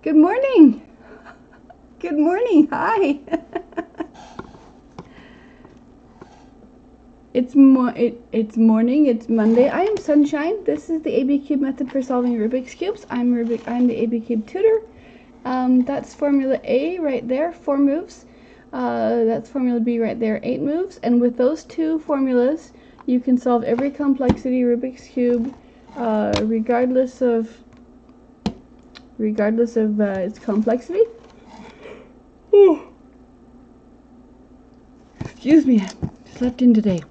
Good morning. Good morning. Hi. It's morning. It's Monday. I am Sunshine. This is the ABCube method for solving Rubik's cubes. I'm the ABCube tutor. That's Formula A right there, 4 moves. That's Formula B right there, 8 moves. And with those two formulas, you can solve every complexity Rubik's cube, regardless of its complexity. Ooh. Excuse me, slept in today.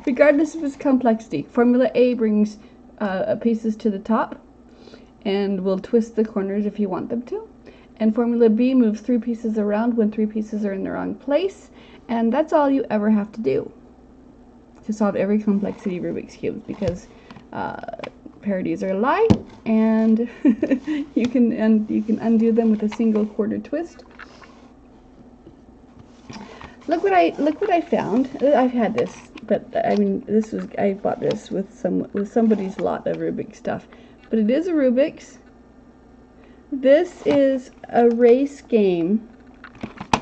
Regardless of its complexity, Formula A brings pieces to the top and will twist the corners if you want them to. And Formula B moves 3 pieces around when 3 pieces are in the wrong place. And that's all you ever have to do to solve every complexity Rubik's cube, because parodies are a lie, and you can undo them with a single quarter twist. Look what I found. I've had this, but I mean I bought this with somebody's lot of Rubik's stuff, but it is a Rubik's. This is a race game,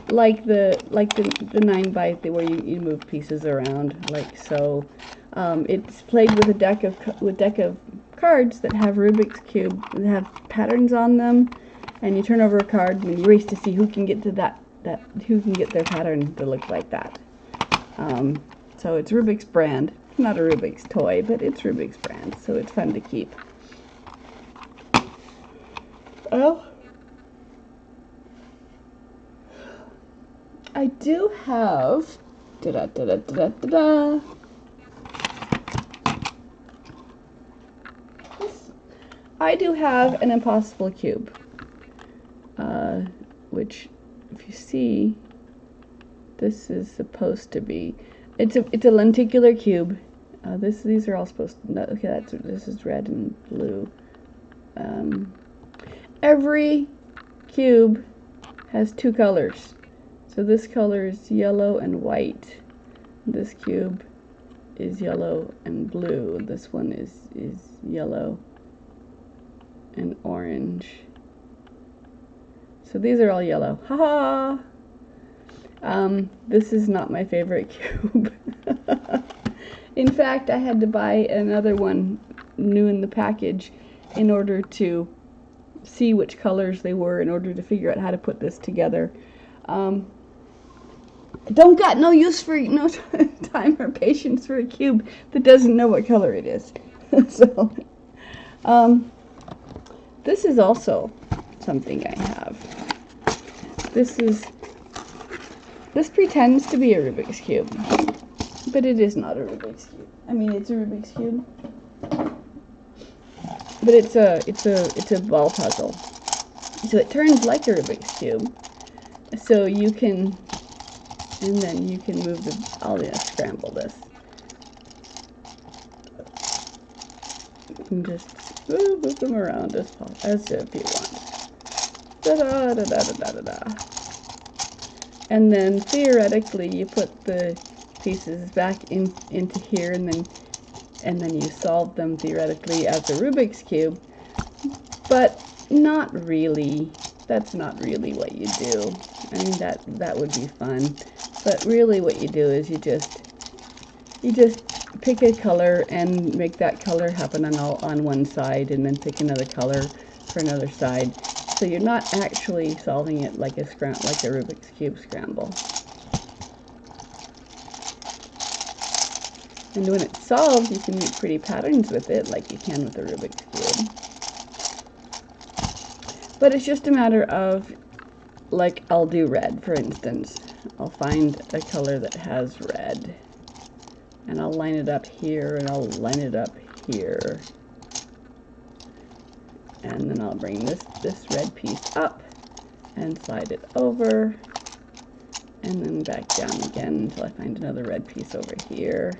like the 9x where you move pieces around like so. It's played with a deck of cards that have Rubik's cube that have patterns on them, and you turn over a card and you race to see who can get to who can get their pattern to look like that. So it's Rubik's brand, not a Rubik's toy, but it's Rubik's brand, so it's fun to keep. Well, I do have I do have an impossible cube, which, if you see, this is supposed to be. It's a lenticular cube. These are all supposed to. No, okay, this is red and blue. Every cube has 2 colors. So this color is yellow and white. This cube is yellow and blue. This one is yellow and orange. So these are all yellow. Haha! This is not my favorite cube. In fact, I had to buy another one new in the package in order to see which colors they were, in order to figure out how to put this together. Don't got no time or patience for a cube that doesn't know what color it is. So, this is also something I have. This pretends to be a Rubik's cube, but it is not a Rubik's cube. I mean, it's a Rubik's cube, but it's a ball puzzle. So it turns like a Rubik's cube. So you can, and then you can move I'll scramble this. You can just move them around as if you want. And then theoretically you put the pieces back into here, and then you solve them theoretically as a Rubik's cube, but not really. That's not really what you do. I mean, that would be fun, but really what you do is you just pick a color and make that color happen on one side, and then pick another color for another side. So you're not actually solving it like a Rubik's cube scramble. And when it's solved, you can make pretty patterns with it, like you can with a Rubik's cube. But it's just a matter of, like, I'll do red, for instance. I'll find a color that has red, and I'll line it up here, and I'll line it up here. And then I'll bring this red piece up and slide it over, and then back down again until I find another red piece over here.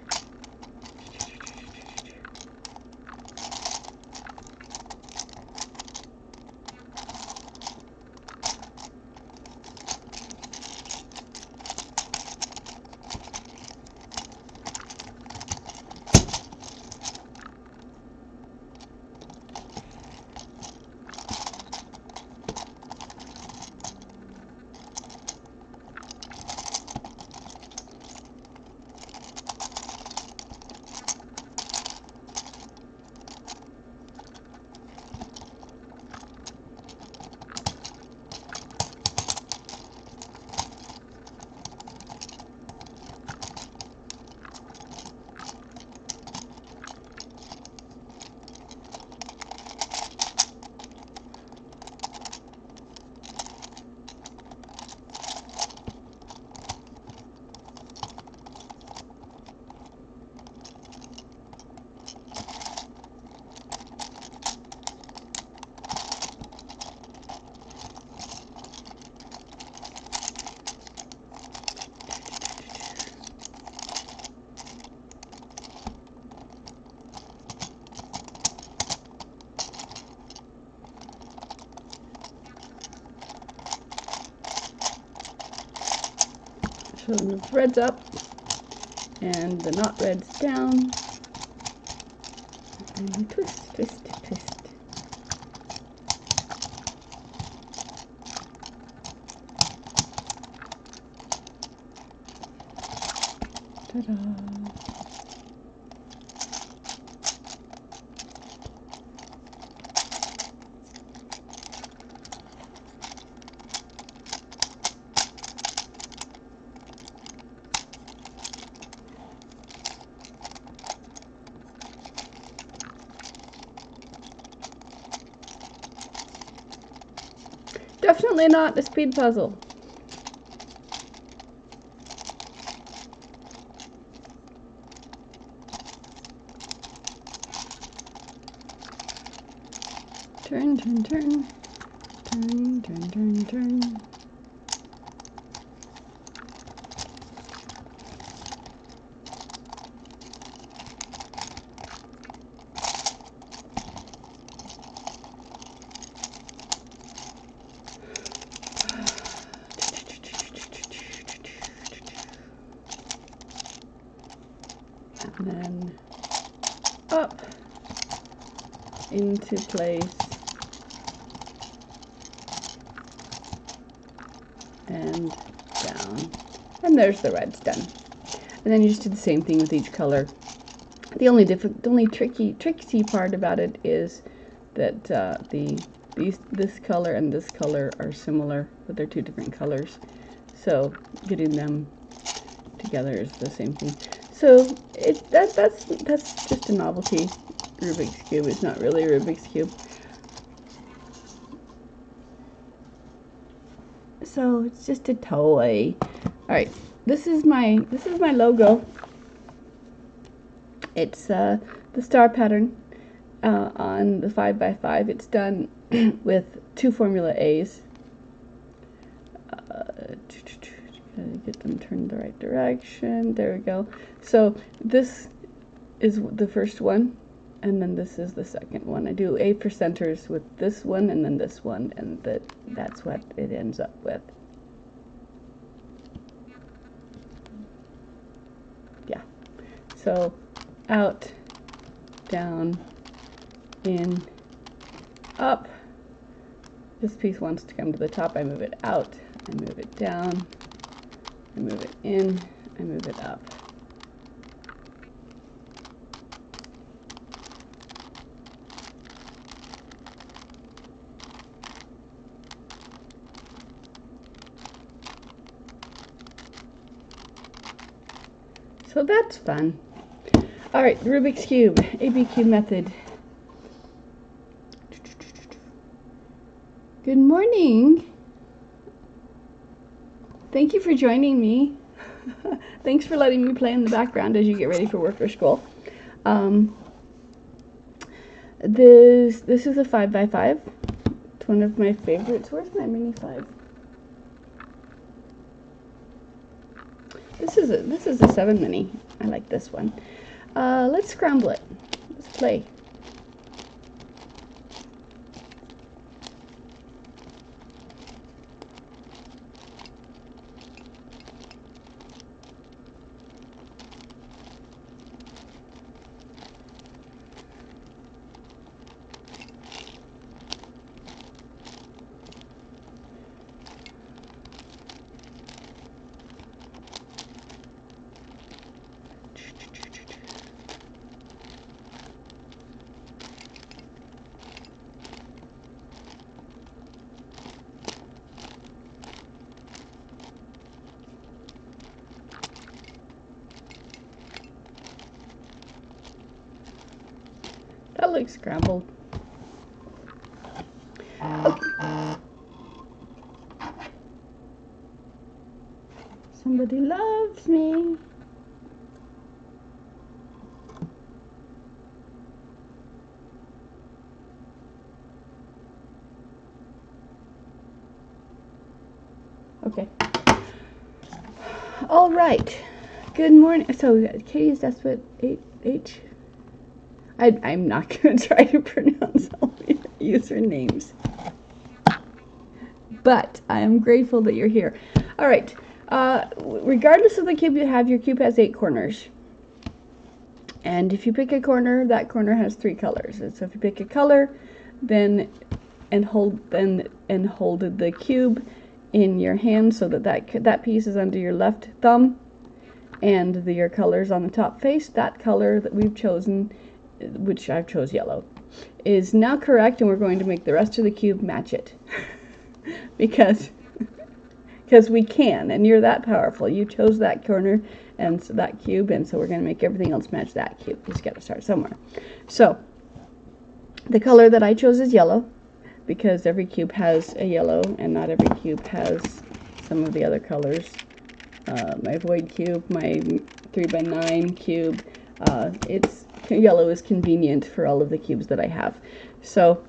So the red's up and the not red's down. And we twist, twist, twist. Ta-da! Definitely not a speed puzzle. Turn, turn, turn. Turn, turn, turn, turn. And then up into place and down, and there's the reds done. And then you just do the same thing with each color. The only tricky part about it is that this color and this color are similar, but they're two different colors. So getting them together is the same thing. So that's just a novelty Rubik's Cube. It's not really a Rubik's Cube. So it's just a toy. All right, this is my logo. It's the star pattern on the 5x5. It's done with 2 Formula A's. Get them turned the right direction. There we go. So this is the first one, and then this is the second one. I do A for centers with this one and then this one, and that's what it ends up with. Yeah. So out, down, in, up. This piece wants to come to the top. I move it out. I move it down. I move it in, I move it up. So that's fun. All right, Rubik's Cube, ABCube method. Good morning. Thank you for joining me. Thanks for letting me play in the background as you get ready for work or school. This is a 5x5. It's one of my favorites. Where's my mini 5? This is a 7 mini. I like this one. Let's scramble it. Let's play. That looks scrambled. Oh. Somebody loves me. Okay. All right. Good morning. So Katie's, that's what H. I'm not going to try to pronounce all your usernames. But I am grateful that you're here. All right. Regardless of the cube you have, your cube has 8 corners. And if you pick a corner, that corner has 3 colors. And so if you pick a color, then hold the cube in your hand so that piece is under your left thumb, and your colors on the top face. That color that we've chosen, which I've chose yellow, is now correct, and we're going to make the rest of the cube match it. because we can, and you're that powerful. You chose that corner and so that cube, and so we're going to make everything else match that cube. You just got to start somewhere. So the color that I chose is yellow, because every cube has a yellow, and not every cube has some of the other colors. My void cube, my 3x9 cube, yellow is convenient for all of the cubes that I have. So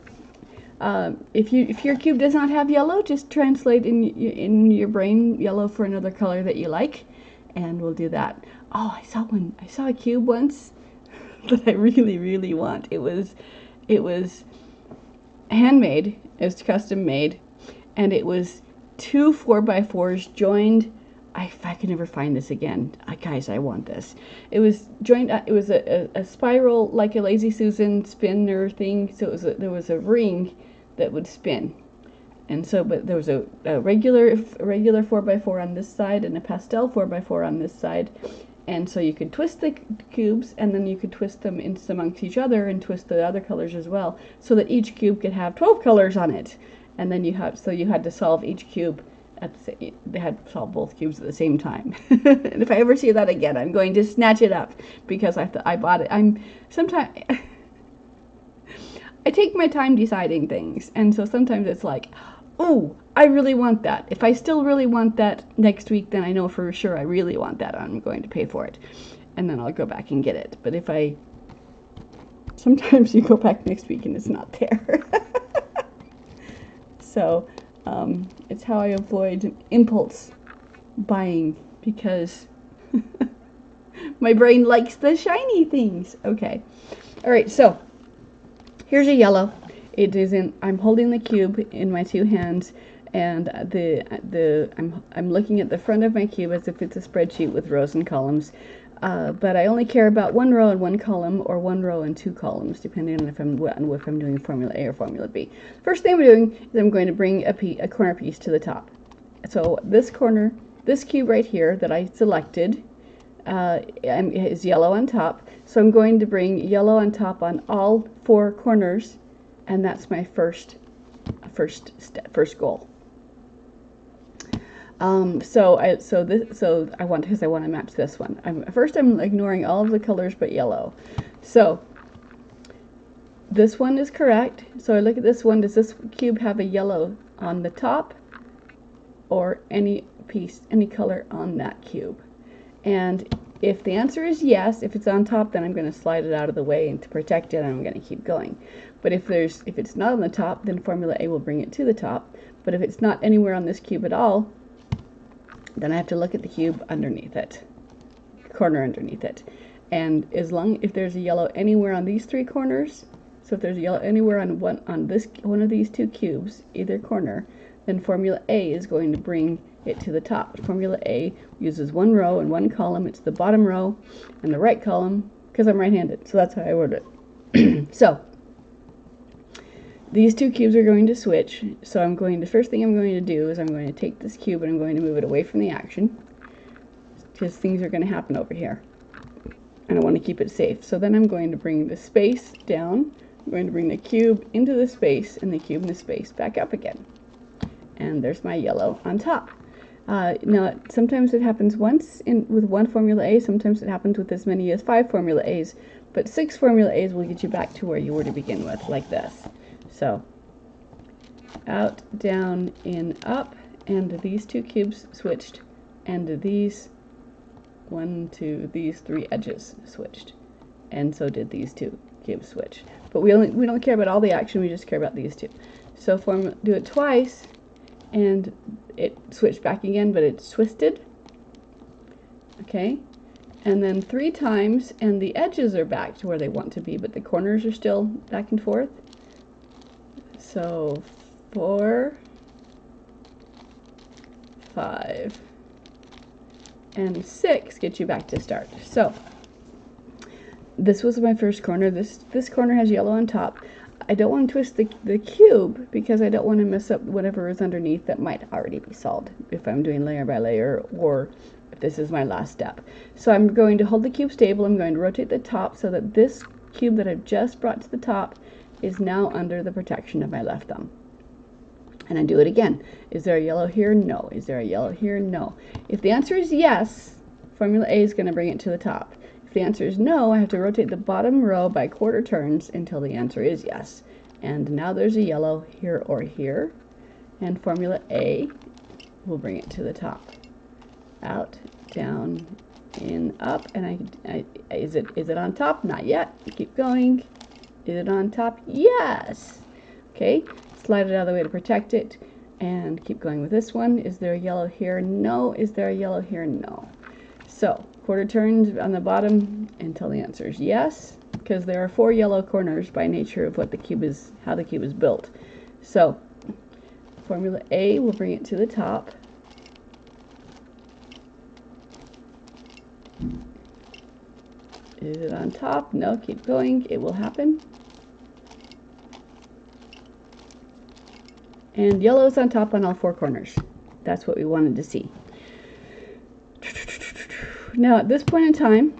if your cube does not have yellow, just translate in your brain yellow for another color that you like, and we'll do that. Oh, I saw a cube once that I really want. It was handmade. It was custom made, and it was 2 4x4s joined. If I can never find this again, guys, I want this. It was joined. It was a spiral, like a Lazy Susan spinner thing. So there was a ring that would spin, and so but there was a regular 4x4 on this side and a pastel 4x4 on this side, and so you could twist the cubes, and then you could twist them amongst each other and twist the other colors as well, so that each cube could have 12 colors on it. And then you had to solve each cube they had to solve both cubes at the same time. And if I ever see that again, I'm going to snatch it up, because I bought it. Sometimes I take my time deciding things, and so sometimes it's like, oh, I really want that. If I still really want that next week, then I know for sure I really want that. I'm going to pay for it, and then I'll go back and get it. But sometimes you go back next week and it's not there. So it's how I avoid impulse buying, because my brain likes the shiny things. Okay. All right. So here's a yellow. I'm holding the cube in my 2 hands, and I'm looking at the front of my cube as if it's a spreadsheet with rows and columns. But I only care about 1 row and 1 column, or 1 row and 2 columns, depending on if I'm doing Formula A or Formula B. First thing I'm doing is I'm going to bring a corner piece to the top. So this cube right here that I selected is yellow on top. So I'm going to bring yellow on top on all 4 corners, and that's my first goal. Because I want to match this one. First I'm ignoring all of the colors but yellow. So this one is correct. So I look at this one. Does this cube have a yellow on the top, or any color on that cube? And if the answer is yes, if it's on top, then I'm going to slide it out of the way and to protect it, and I'm going to keep going. But if it's not on the top, then Formula A will bring it to the top. But if it's not anywhere on this cube at all, then I have to look at the cube underneath it, corner underneath it. And if there's a yellow anywhere on these 3 corners, so if there's a yellow anywhere on one of these 2 cubes, either corner, then Formula A is going to bring it to the top. Formula A uses 1 row and 1 column. It's the bottom row and the right column, because I'm right-handed, so that's how I ordered it. So these 2 cubes are going to switch. So the first thing I'm going to do is I'm going to take this cube and I'm going to move it away from the action, because things are going to happen over here, and I want to keep it safe. So then I'm going to bring the space down. I'm going to bring the cube into the space, and the cube in the space back up again. And there's my yellow on top. Now, sometimes it happens once with 1 Formula A. Sometimes it happens with as many as 5 Formula A's. But 6 Formula A's will get you back to where you were to begin with, like this. So out, down, in, up, and these 2 cubes switched, and these 3 edges switched, and so did these 2 cubes switch. But we don't care about all the action. We just care about these 2. So do it twice, and it switched back again, but it's twisted. Okay, and then 3 times, and the edges are back to where they want to be, but the corners are still back and forth. So 4, 5, and 6 gets you back to start. So this was my first corner. This corner has yellow on top. I don't want to twist the cube because I don't want to mess up whatever is underneath that might already be solved if I'm doing layer by layer or if this is my last step. So I'm going to hold the cube stable. I'm going to rotate the top so that this cube that I've just brought to the top is now under the protection of my left thumb. And I do it again. Is there a yellow here? No. Is there a yellow here? No. If the answer is yes, formula A is going to bring it to the top. If the answer is no, I have to rotate the bottom row by quarter turns until the answer is yes. And now there's a yellow here or here, and formula A will bring it to the top. Out, down, in, up, and is it on top? Not yet. Keep going. Is it on top? Yes. Okay, slide it out of the way to protect it, and keep going with this one. Is there a yellow here? No. Is there a yellow here? No. So quarter turns on the bottom until the answer is yes, because there are 4 yellow corners by nature of what the cube is, how the cube is built. So formula A will bring it to the top. Is it on top? No, keep going. It will happen. And yellow is on top on all 4 corners. That's what we wanted to see. Now at this point in time,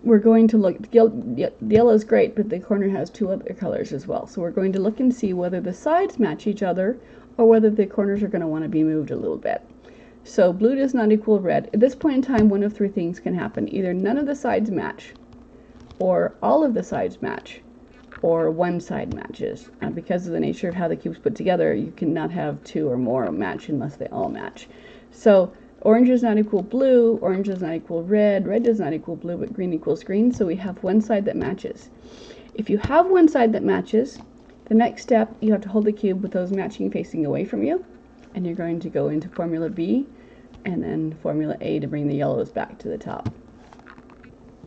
we're going to look, the yellow is great, but the corner has 2 other colors as well. So we're going to look and see whether the sides match each other or whether the corners are going to want to be moved a little bit. So blue does not equal red. At this point in time, one of 3 things can happen. Either none of the sides match, or all of the sides match, or one side matches. Because of the nature of how the cube's put together, you cannot have 2 or more match unless they all match. So orange does not equal blue, orange does not equal red, red does not equal blue, but green equals green, so we have one side that matches. If you have one side that matches, the next step, you have to hold the cube with those matching facing away from you, and you're going to go into formula B, and then formula A to bring the yellows back to the top.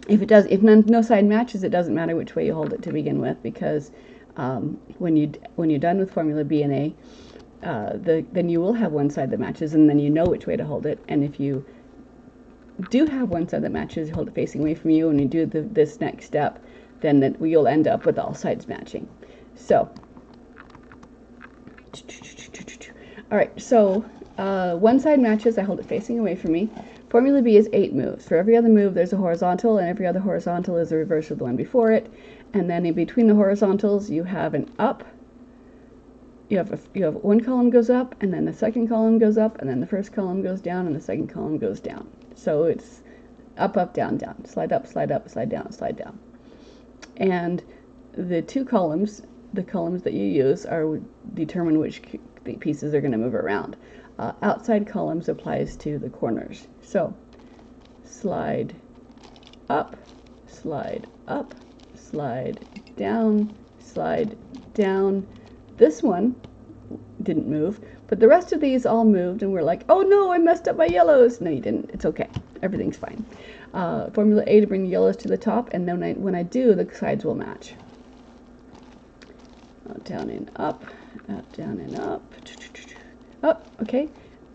If no side matches, it doesn't matter which way you hold it to begin with, because when you're done with formula B and A, then you will have one side that matches, and then you know which way to hold it. And if you do have one side that matches, you hold it facing away from you, and you do this next step, then you'll end up with all sides matching. So, all right, so one side matches, I hold it facing away from me. Formula B is 8 moves. For every other move, there's a horizontal, and every other horizontal is the reverse of the one before it. And then in between the horizontals, you have an up. You have one column goes up, and then the second column goes up, and then the first column goes down, and the second column goes down. So it's up, up, down, down. Slide up, slide down, slide down. And the 2 columns, the columns that you use, determine which pieces are going to move around. Outside columns applies to the corners. So slide up, slide up, slide down, slide down. This one didn't move, but the rest of these all moved, and we're like, oh no, I messed up my yellows. No, you didn't. It's okay. Everything's fine. Formula A to bring the yellows to the top, and then when I do, the sides will match. Down and up, down and up. Oh, okay.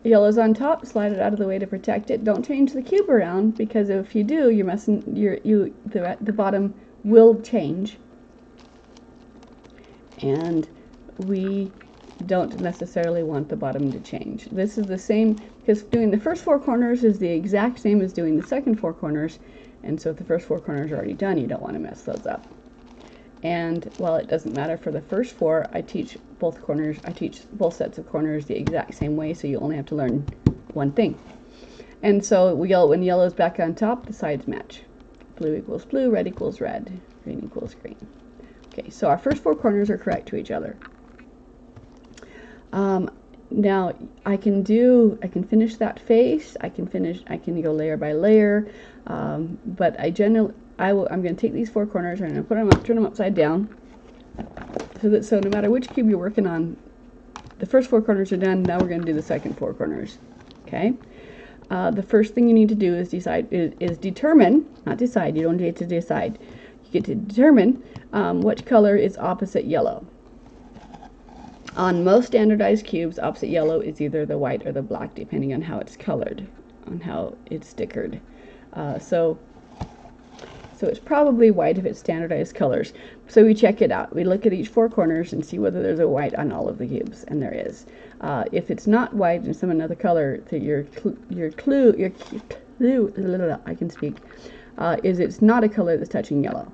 The yellow's on top. Slide it out of the way to protect it. Don't change the cube around, because if you do, you're messing. The bottom will change, and we don't necessarily want the bottom to change. This is the same, because doing the first 4 corners is the exact same as doing the second 4 corners, and so if the first 4 corners are already done, you don't want to mess those up. And while it doesn't matter for the first 4, I teach both sets of corners the exact same way, so you only have to learn one thing. And so when yellow is back on top, the sides match. Blue equals blue, red equals red, green equals green. Okay, so our first 4 corners are correct to each other. Now I can finish that face. I can go layer by layer, but I'm going to take these 4 corners and I'm going to turn them upside down, so no matter which cube you're working on, the first 4 corners are done. Now we're going to do the second 4 corners. Okay. The first thing you need to do is determine, not decide. You don't get to decide. You get to determine which color is opposite yellow. On most standardized cubes, opposite yellow is either the white or the black, depending on how it's colored. it's stickered. So it's probably white if it's standardized colors. So we check it out. We look at each four corners and see whether there's a white on all of the cubes, and there is. If it's not white and some another color, that your clue, I can speak, is it's not a color that's touching yellow,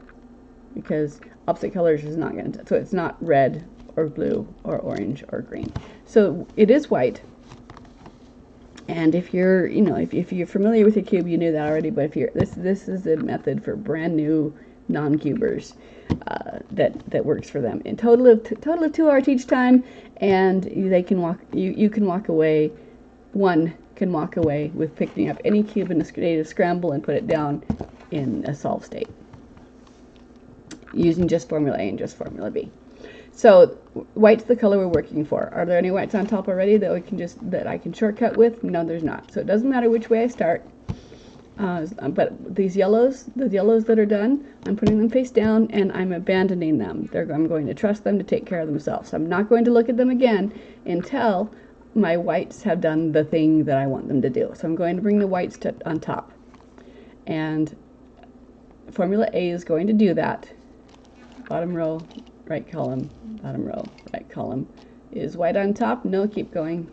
because opposite colors is not going to. So it's not red or blue or orange or green. So it is white. And if you're, if you're familiar with your cube, you knew that already. But if you're, this is the method for brand new non-cubers that works for them. In total of 2 hour teach time, and they can walk. You can walk away. One can walk away with picking up any cube in a state of scramble and put it down in a solved state using just formula A and just formula B. So white's the color we're working for. Are there any whites on top already that I can shortcut with? No, there's not. So it doesn't matter which way I start. But these yellows, the yellows that are done, I'm putting them face down and I'm abandoning them. I'm going to trust them to take care of themselves. I'm not going to look at them again until my whites have done the thing that I want them to do. So I'm going to bring the whites on top. And formula A is going to do that. Bottom row, right column, bottom row, right column. Is white on top? No, keep going.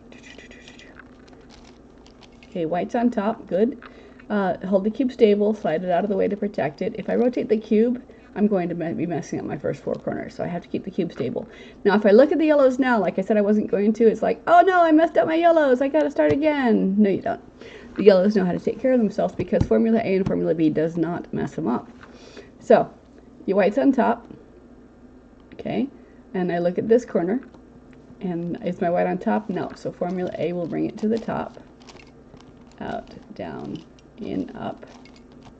Okay, white's on top, good. Hold the cube stable, slide it out of the way to protect it. If I rotate the cube, I'm going to be messing up my first four corners, so I have to keep the cube stable. Now, if I look at the yellows now, like I said I wasn't going to, it's like, oh no, I messed up my yellows, I gotta start again. No, you don't. The yellows know how to take care of themselves because formula A and formula B does not mess them up. So, your white's on top. Okay, and I look at this corner, and is my white on top? No, so formula A will bring it to the top, out, down, in, up.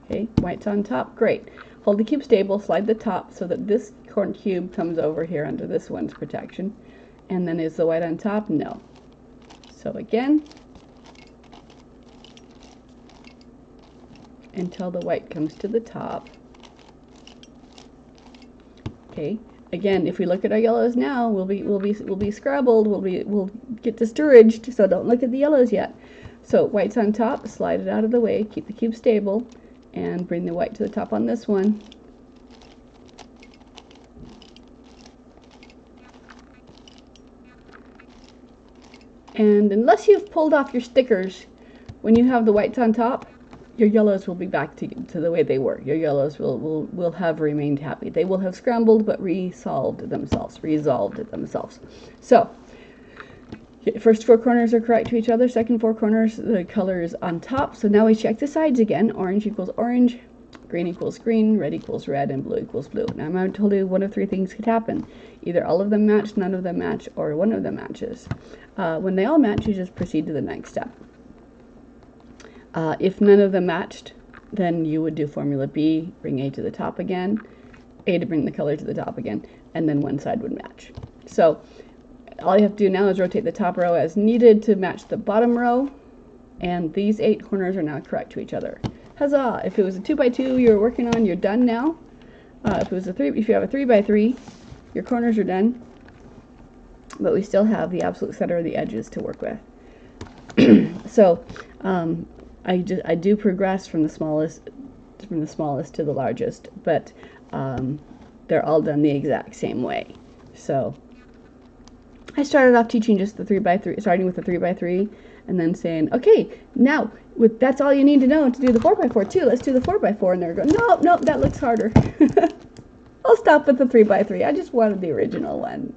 Okay, white's on top, great. Hold the cube stable, slide the top so that this corner cube comes over here under this one's protection, and then is the white on top? No. So again, until the white comes to the top. Okay. Again, if we look at our yellows now, we'll be scrabbled. We'll get discouraged. So don't look at the yellows yet. So white's on top. Slide it out of the way. Keep the cube stable, and bring the white to the top on this one. And unless you've pulled off your stickers, when you have the whites on top, your yellows will be back to the way they were. Your yellows will have remained happy. They will have scrambled but resolved themselves. So, first four corners are correct to each other. Second four corners, the color is on top. So now we check the sides again. Orange equals orange, green equals green, red equals red, and blue equals blue. Now I'm going to tell you one of three things could happen. Either all of them match, none of them match, or one of them matches. When they all match, you just proceed to the next step. If none of them matched, then you would do formula B, bring A to the top again, A to bring the color to the top again, and then one side would match. So all you have to do now is rotate the top row as needed to match the bottom row, and these 8 corners are now correct to each other. Huzzah! If it was a 2x2 you were working on, you're done now. If you have a 3x3, your corners are done, but we still have the absolute center of the edges to work with. So I do progress from the smallest to the largest, but they're all done the exact same way. So I started off teaching just the 3x3, starting with the 3x3, and then saying, okay, now that's all you need to know to do the 4x4 too. Let's do the 4x4, and they're going, no, that looks harder. I'll stop with the 3x3. I just wanted the original one.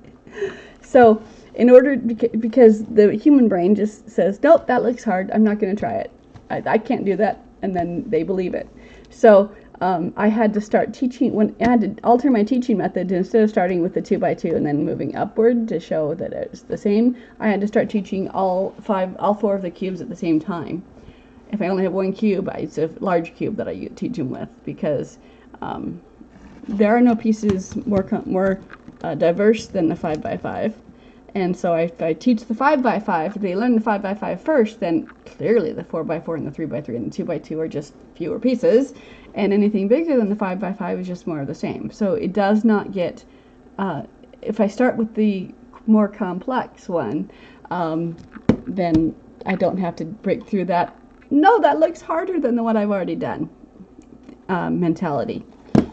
So in order, because the human brain just says, nope, that looks hard. I'm not going to try it. I can't do that, and then they believe it. So I had to start teaching, I had to alter my teaching method. Instead of starting with the 2x2 and then moving upward to show that it's the same, I had to start teaching all 4 of the cubes at the same time. If I only have one cube, it's a large cube that I teach them with, because there are no pieces more diverse than the 5x5. And so if I teach the 5x5, if they learn the 5x5 first, then clearly the 4x4 and the 3x3 and the 2x2 are just fewer pieces, and anything bigger than the 5x5 is just more of the same. So it does not get, if I start with the more complex one, then I don't have to break through that no, that looks harder than the one I've already done mentality.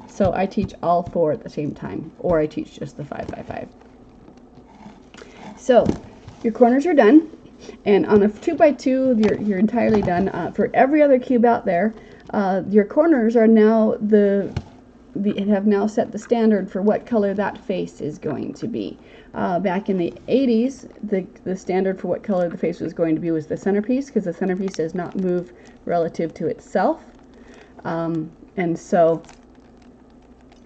So I teach all 4 at the same time, or I teach just the 5 by 5. So your corners are done, and on a 2 by 2 you're entirely done. For every other cube out there, your corners are now have now set the standard for what color that face is going to be. Back in the 80s, the standard for what color the face was going to be was the centerpiece, because the centerpiece does not move relative to itself. And so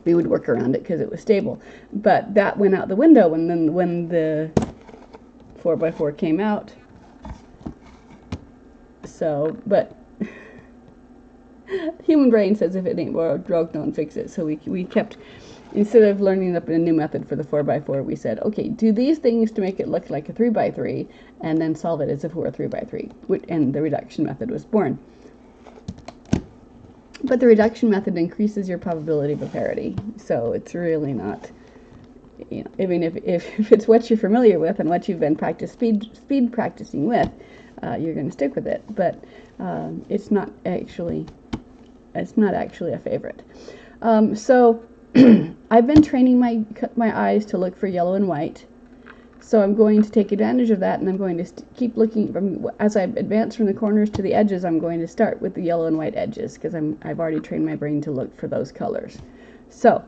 we would work around it because it was stable. But that went out the window when the 4x4 came out. So, but human brain says if it ain't broke, don't fix it. So we kept, instead of learning up a new method for the 4x4, we said, okay, do these things to make it look like a 3x3, and then solve it as if it were a 3x3. And the reduction method was born. But the reduction method increases your probability of a parity. So it's really not, you know, I mean, if it's what you're familiar with and what you've been speed practicing with, you're going to stick with it. But it's not actually a favorite. So I've been training my eyes to look for yellow and white. So I'm going to take advantage of that, and I'm going to keep looking as I advance from the corners to the edges. I'm going to start with the yellow and white edges because I've already trained my brain to look for those colors. So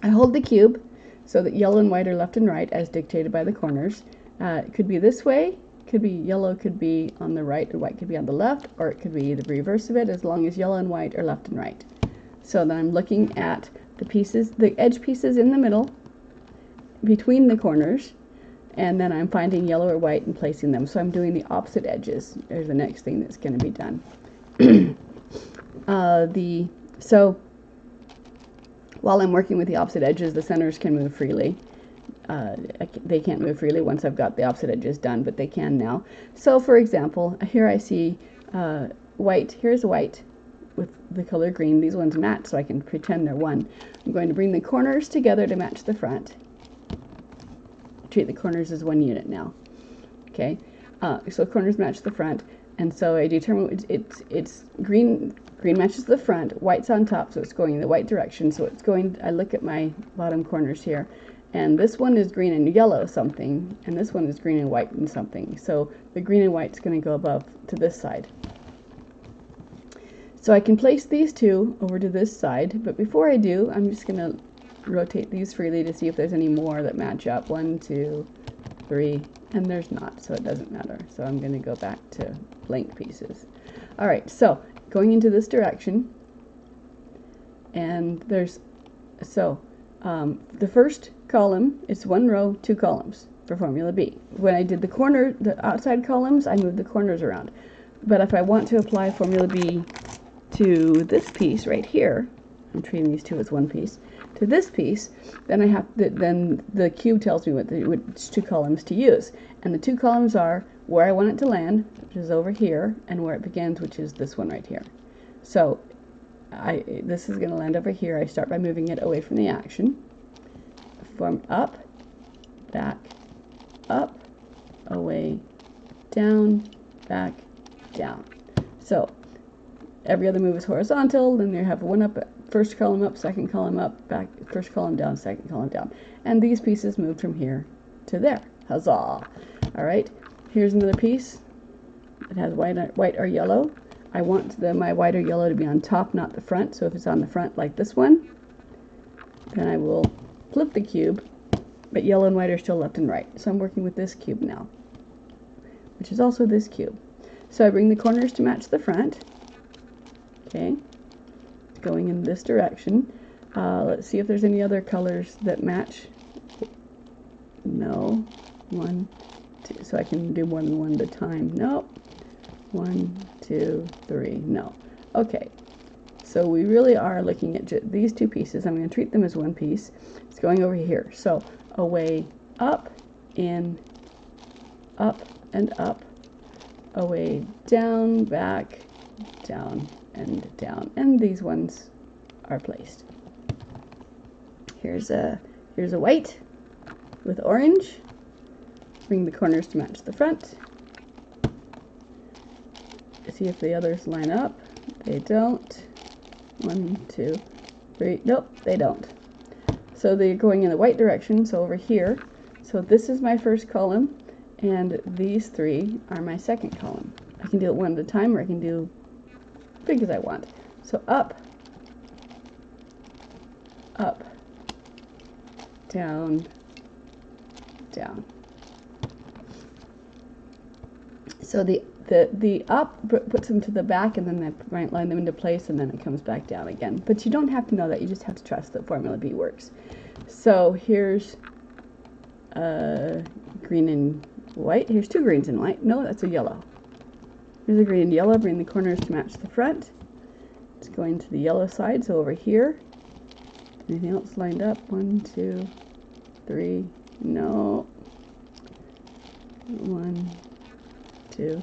I hold the cube so that yellow and white are left and right as dictated by the corners. It could be this way, could be yellow could be on the right and white could be on the left, or it could be the reverse of it, as long as yellow and white are left and right. So then I'm looking at the edge pieces in the middle between the corners, and then I'm finding yellow or white and placing them. So I'm doing the opposite edges. There's the next thing that's going to be done. So while I'm working with the opposite edges, the centers can move freely. They can't move freely once I've got the opposite edges done, but they can now. So for example, here I see white. Here's white with the color green. These ones match, so I can pretend they're one. I'm going to bring the corners together to match the front. Treat the corners as one unit now. Okay, so corners match the front, and so I determine it's green. Green matches the front, white's on top, so it's going in the white direction. So it's going. I look at my bottom corners here, and this one is green and yellow something, and this one is green and white and something. So the green and white's going to go above to this side. So I can place these two over to this side, but before I do, I'm just going to rotate these freely to see if there's any more that match up. 1, 2, 3, and there's not, so it doesn't matter. So I'm going to go back to blank pieces. All right, so going into this direction, and there's, so the first column is 1 row, 2 columns for Formula B. When I did the outside columns, I moved the corners around. But if I want to apply Formula B to this piece right here, I'm treating these two as one piece, to this piece, then I have then the cube tells me which 2 columns to use, and the 2 columns are where I want it to land, which is over here, and where it begins, which is this one right here. So this is going to land over here. I start by moving it away from the action, from up, back, up, away, down, back, down. So every other move is horizontal, then you have one up, first column up, second column up, back, first column down, second column down. And these pieces moved from here to there. Huzzah! All right, here's another piece. It has white or yellow. I want my white or yellow to be on top, not the front. So if it's on the front like this one, then I will flip the cube, but yellow and white are still left and right. So I'm working with this cube now, which is also this cube. So I bring the corners to match the front. Okay, going in this direction. Let's see if there's any other colors that match. No. 1, 2. So I can do more than one at a time. Nope. 1, 2, 3. No. Okay. So we really are looking at these 2 pieces. I'm going to treat them as one piece. It's going over here. So away, up, in, up, and up. Away, down, back, down, and down. And these ones are placed. Here's a white with orange. Bring the corners to match the front. see if the others line up. They don't. 1, 2, 3. Nope, they don't. So they're going in the white direction, so over here. So this is my first column, and these 3 are my second column. I can do it one at a time, or I can do as big as I want. So up, up, down, down. So the up puts them to the back, and then I might line them into place, and then it comes back down again. But you don't have to know that. You just have to trust that Formula B works. So here's green and white. Here's 2 greens and white. No, that's a yellow. Here's a green and yellow. Bring the corners to match the front. It's going to the yellow side, so over here. Anything else lined up? 1, 2, 3. No. 1, 2,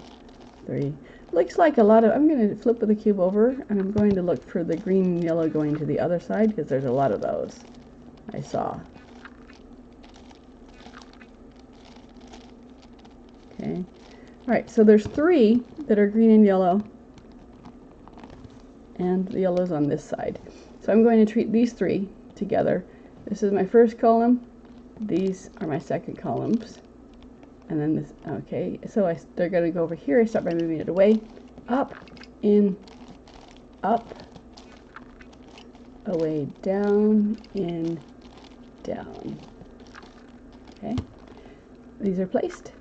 3. Looks like a lot of, I'm going to flip the cube over, and I'm going to look for the green and yellow going to the other side, because there's a lot of those I saw. Okay. Alright, so there's 3 that are green and yellow, and the yellow's on this side. So I'm going to treat these 3 together. This is my first column. These are my second columns. And then this, okay, so they're going to go over here. I start by moving it away, up, in, up, away, down, in, down. Okay, these are placed.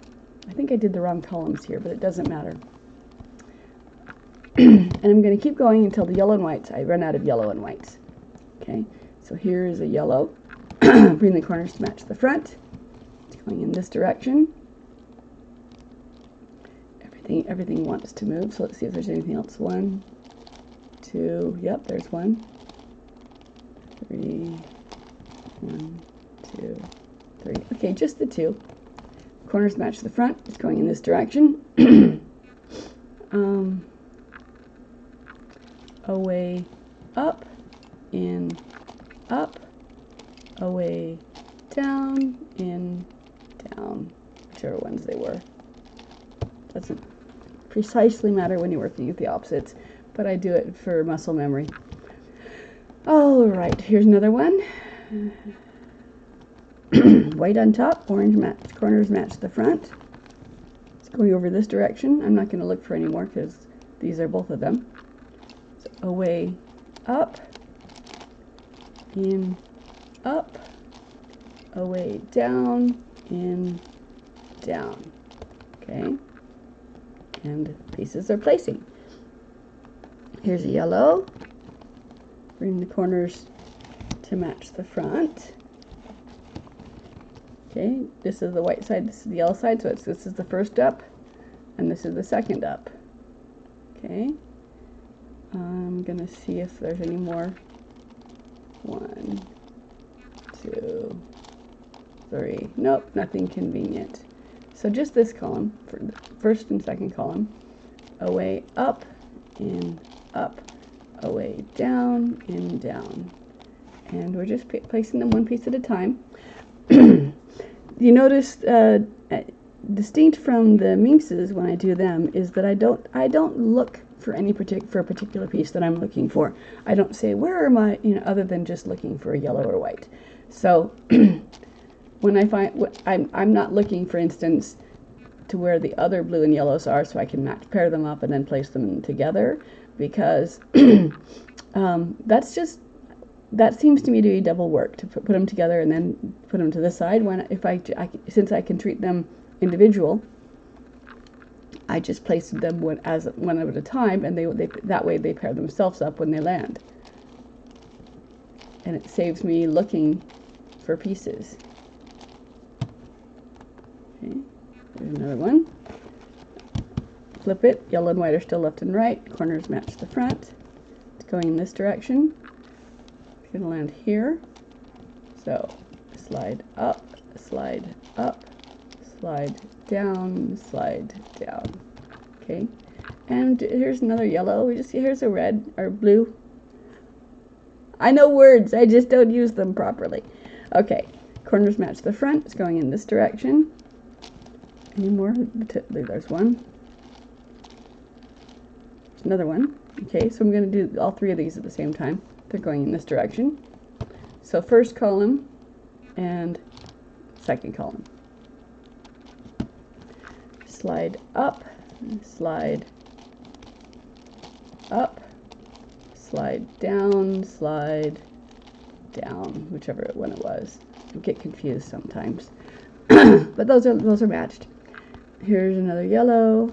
I think I did the wrong columns here, but it doesn't matter. And I'm going to keep going until the yellow and whites, I run out of yellow and whites. Okay, so here is a yellow. Bring the corners to match the front. It's going in this direction. Everything wants to move, so let's see if there's anything else. 1, 2, yep, there's 1, 3, 1, 2, 3. Okay, just the 2. Corners match the front. It's going in this direction. Away, up, in, up, away, down, in, down. Whichever ones they were. Doesn't precisely matter when you're working with the opposites, but I do it for muscle memory. All right, here's another one. White on top, orange corners match the front. It's going over this direction. I'm not going to look for any more because these are both of them. So away, up, in, up, away, down, in, down. Okay. And pieces are placing. Here's a yellow. Bring the corners to match the front. Okay, this is the white side, this is the yellow side, so this is the first up, and this is the second up. Okay, I'm going to see if there's any more. 1, 2, 3. Nope, nothing convenient. So just this column, for the first and second column, away, up, in, up, away, down, in, down. And we're just placing them one piece at a time. You notice, distinct from the minxes when I do them, is that I don't look for a particular piece that I'm looking for. I don't say, where are my, other than just looking for a yellow or white. So when I find, I'm not looking, for instance, to where the other blue and yellows are, so I can pair them up and then place them together, because that seems to me to be double work, to put them together and then put them to the side. Since I can treat them individual, I just place them one at a time, and that way they pair themselves up when they land, and it saves me looking for pieces. Okay, there's another one. Flip it. Yellow and white are still left and right. Corners match the front. It's going in this direction. It's going to land here. So slide up, slide up, slide down, slide down. Okay, and here's another yellow. We just see here's a red or blue. I know words, I just don't use them properly. Okay, corners match the front. It's going in this direction. Any more? There's one. There's another one. Okay, so I'm going to do all three of these at the same time. They're going in this direction. So first column and second column. Slide up, slide up, slide down, whichever one it was. I get confused sometimes. But those are matched. Here's another yellow.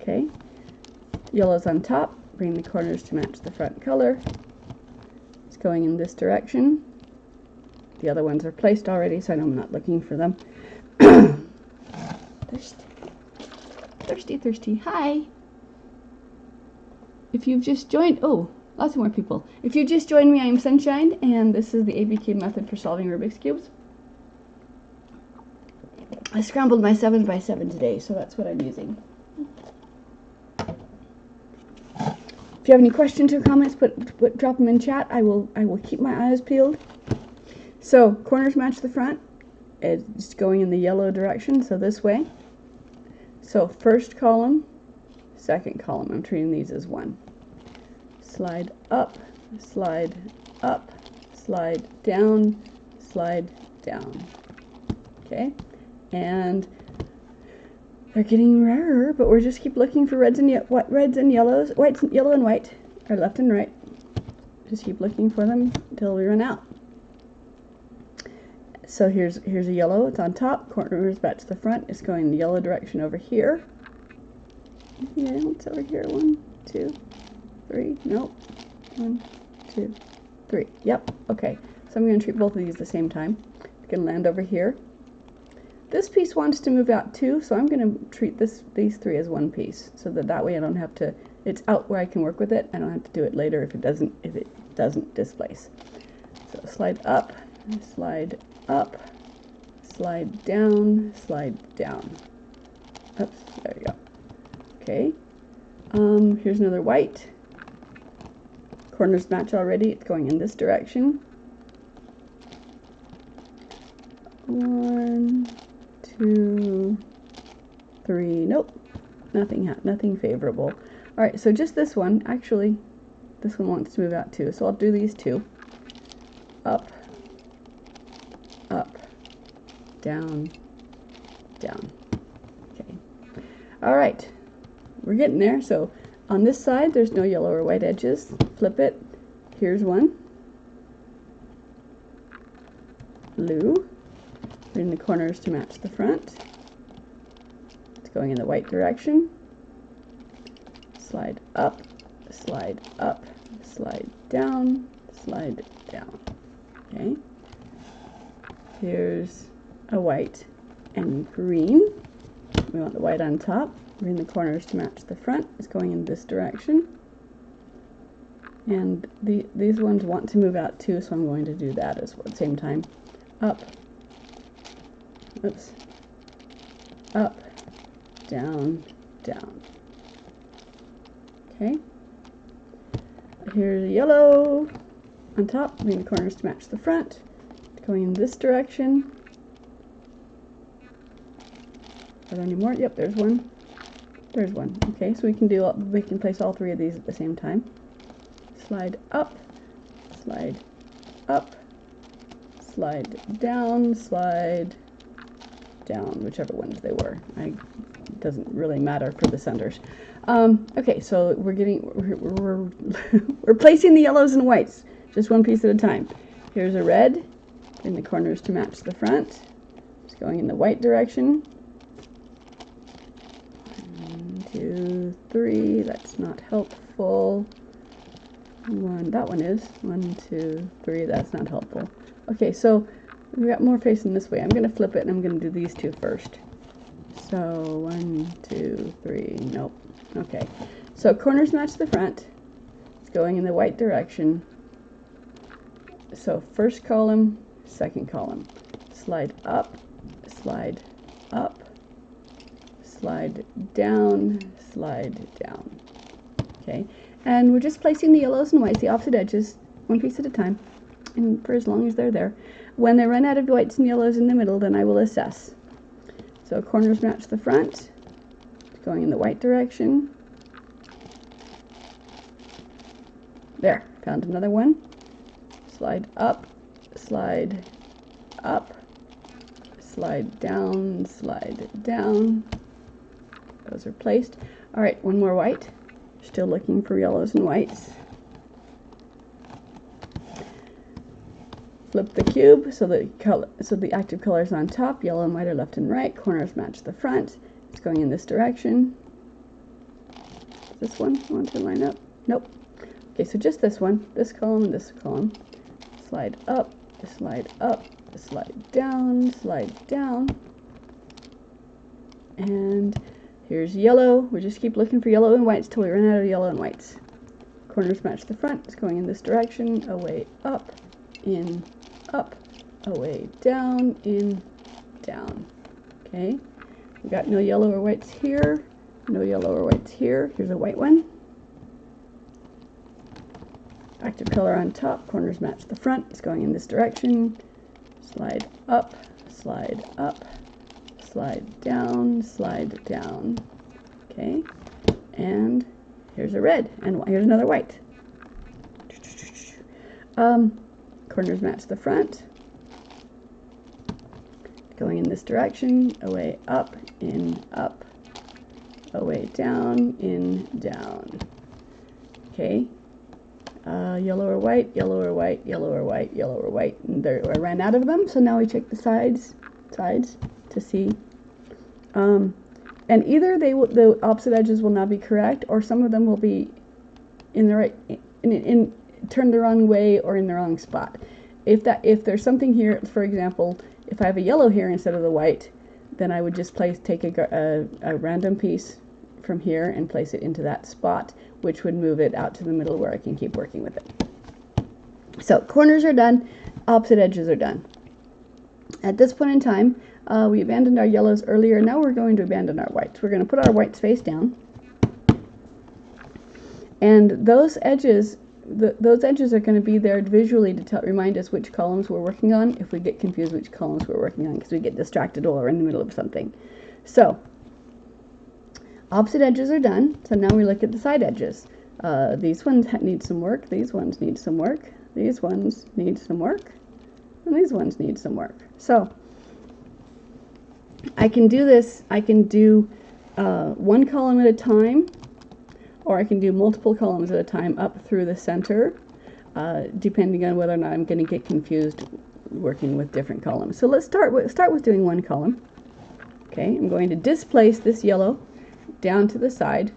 Okay. Yellow's on top. Bring the corners to match the front color. It's going in this direction. The other ones are placed already, so I know I'm not looking for them. Thirsty. Hi. If you've just joined, oh, lots of more people. If you just joined me, I am Sunshine, and this is the ABCube method for solving Rubik's Cubes. I scrambled my 7x7 today, so that's what I'm using. If you have any questions or comments, drop them in chat. I will keep my eyes peeled. So corners match the front. It's going in the yellow direction, so this way. So first column, second column. I'm treating these as one. Slide up, slide up, slide down, slide down. Okay, and they're getting rarer, but we're just keep looking for reds and yellows, yellow and white, or left and right. Just keep looking for them until we run out. So here's a yellow. It's on top. Corners match the front. It's going in the yellow direction over here. Yeah, it's over here. 1, 2, 3. Nope. 1, 2, 3. Yep. Okay. So I'm going to treat both of these at the same time. It's going to land over here. This piece wants to move out too, so I'm going to treat these three as one piece, so that way I don't have to. It's out where I can work with it. I don't have to do it later if it doesn't displace. So slide up, slide up, slide down, slide down. Oops, there you go. Okay. Here's another white. Corners match already. It's going in this direction. 1, 2, 3. Nope. Nothing favorable. All right, so just this one. Actually, this one wants to move out too. So I'll do these two. Up, up, down, down. Okay. All right. We're getting there. So on this side, there's no yellow or white edges. Flip it. Here's one. Blue. Bring the corners to match the front. It's going in the white direction. Slide up, slide up, slide down, slide down. Okay. Here's a white and green. We want the white on top. Bring the corners to match the front. It's going in this direction. And these ones want to move out too, so I'm going to do that as well at the same time. Up. Oops. Up. Down. Down. Okay. Here's yellow on top. Bring the corners to match the front. It's going in this direction. Are there any more? Yep, there's one. There's one. Okay, so we can place all three of these at the same time. Slide up, slide up, slide down, whichever ones they were. It doesn't really matter for the centers. Okay, so we're placing the yellows and whites, just one piece at a time. Here's a red, bring the corners to match the front. It's going in the white direction. 1, 2, 3. That's not helpful. That one is. 1, 2, 3. That's not helpful. Okay, so we got more facing this way. I'm going to flip it and I'm going to do these two first. So 1, 2, 3. Nope. Okay. So corners match the front. It's going in the white direction. So first column, second column. Slide up, slide up, slide down, slide down. Okay. And we're just placing the yellows and whites, the opposite edges, one piece at a time, and for as long as they're there. When they run out of whites and yellows in the middle, then I will assess. So corners match the front, it's going in the white direction. There, found another one. Slide up, slide up, slide down, slide down. Those are placed. All right, one more white. Still looking for yellows and whites. Flip the cube so the active color is on top. Yellow and white are left and right. Corners match the front. It's going in this direction. This one want to line up? Nope. Okay, so just this one, this column and this column. Slide up, slide down, slide down. And here's yellow. We just keep looking for yellow and whites till we run out of yellow and whites. Corners match the front. It's going in this direction. Away, up, in, up, away, down, in, down. Okay, we got no yellow or whites here. No yellow or whites here. Here's a white one. Active color on top. Corners match the front. It's going in this direction. Slide up, slide up, slide down, slide down. Okay, and here's a red, and here's another white. Corners match the front. Going in this direction. Away, up, in, up. Away, down, in, down. Okay. Yellow or white, yellow or white, yellow or white, yellow or white. And there, I ran out of them, so now we check the sides to see. And either the opposite edges will not be correct, or some of them will be in the right, turned the wrong way or in the wrong spot. If there's something here, for example, if I have a yellow here instead of the white, then I would just take a random piece from here and place it into that spot, which would move it out to the middle where I can keep working with it. So corners are done, opposite edges are done. At this point in time, we abandoned our yellows earlier. Now we're going to abandon our whites. We're going to put our whites face down, and those edges are going to be there visually to remind us which columns we're working on if we get confused which columns we're working on, because we get distracted while we're in the middle of something. So opposite edges are done, so now we look at the side edges. These ones need some work, these ones need some work, these ones need some work, and these ones need some work. So I can do this, I can do one column at a time, or I can do multiple columns at a time up through the center, depending on whether or not I'm going to get confused working with different columns. So let's start with doing one column. Okay, I'm going to displace this yellow down to the side,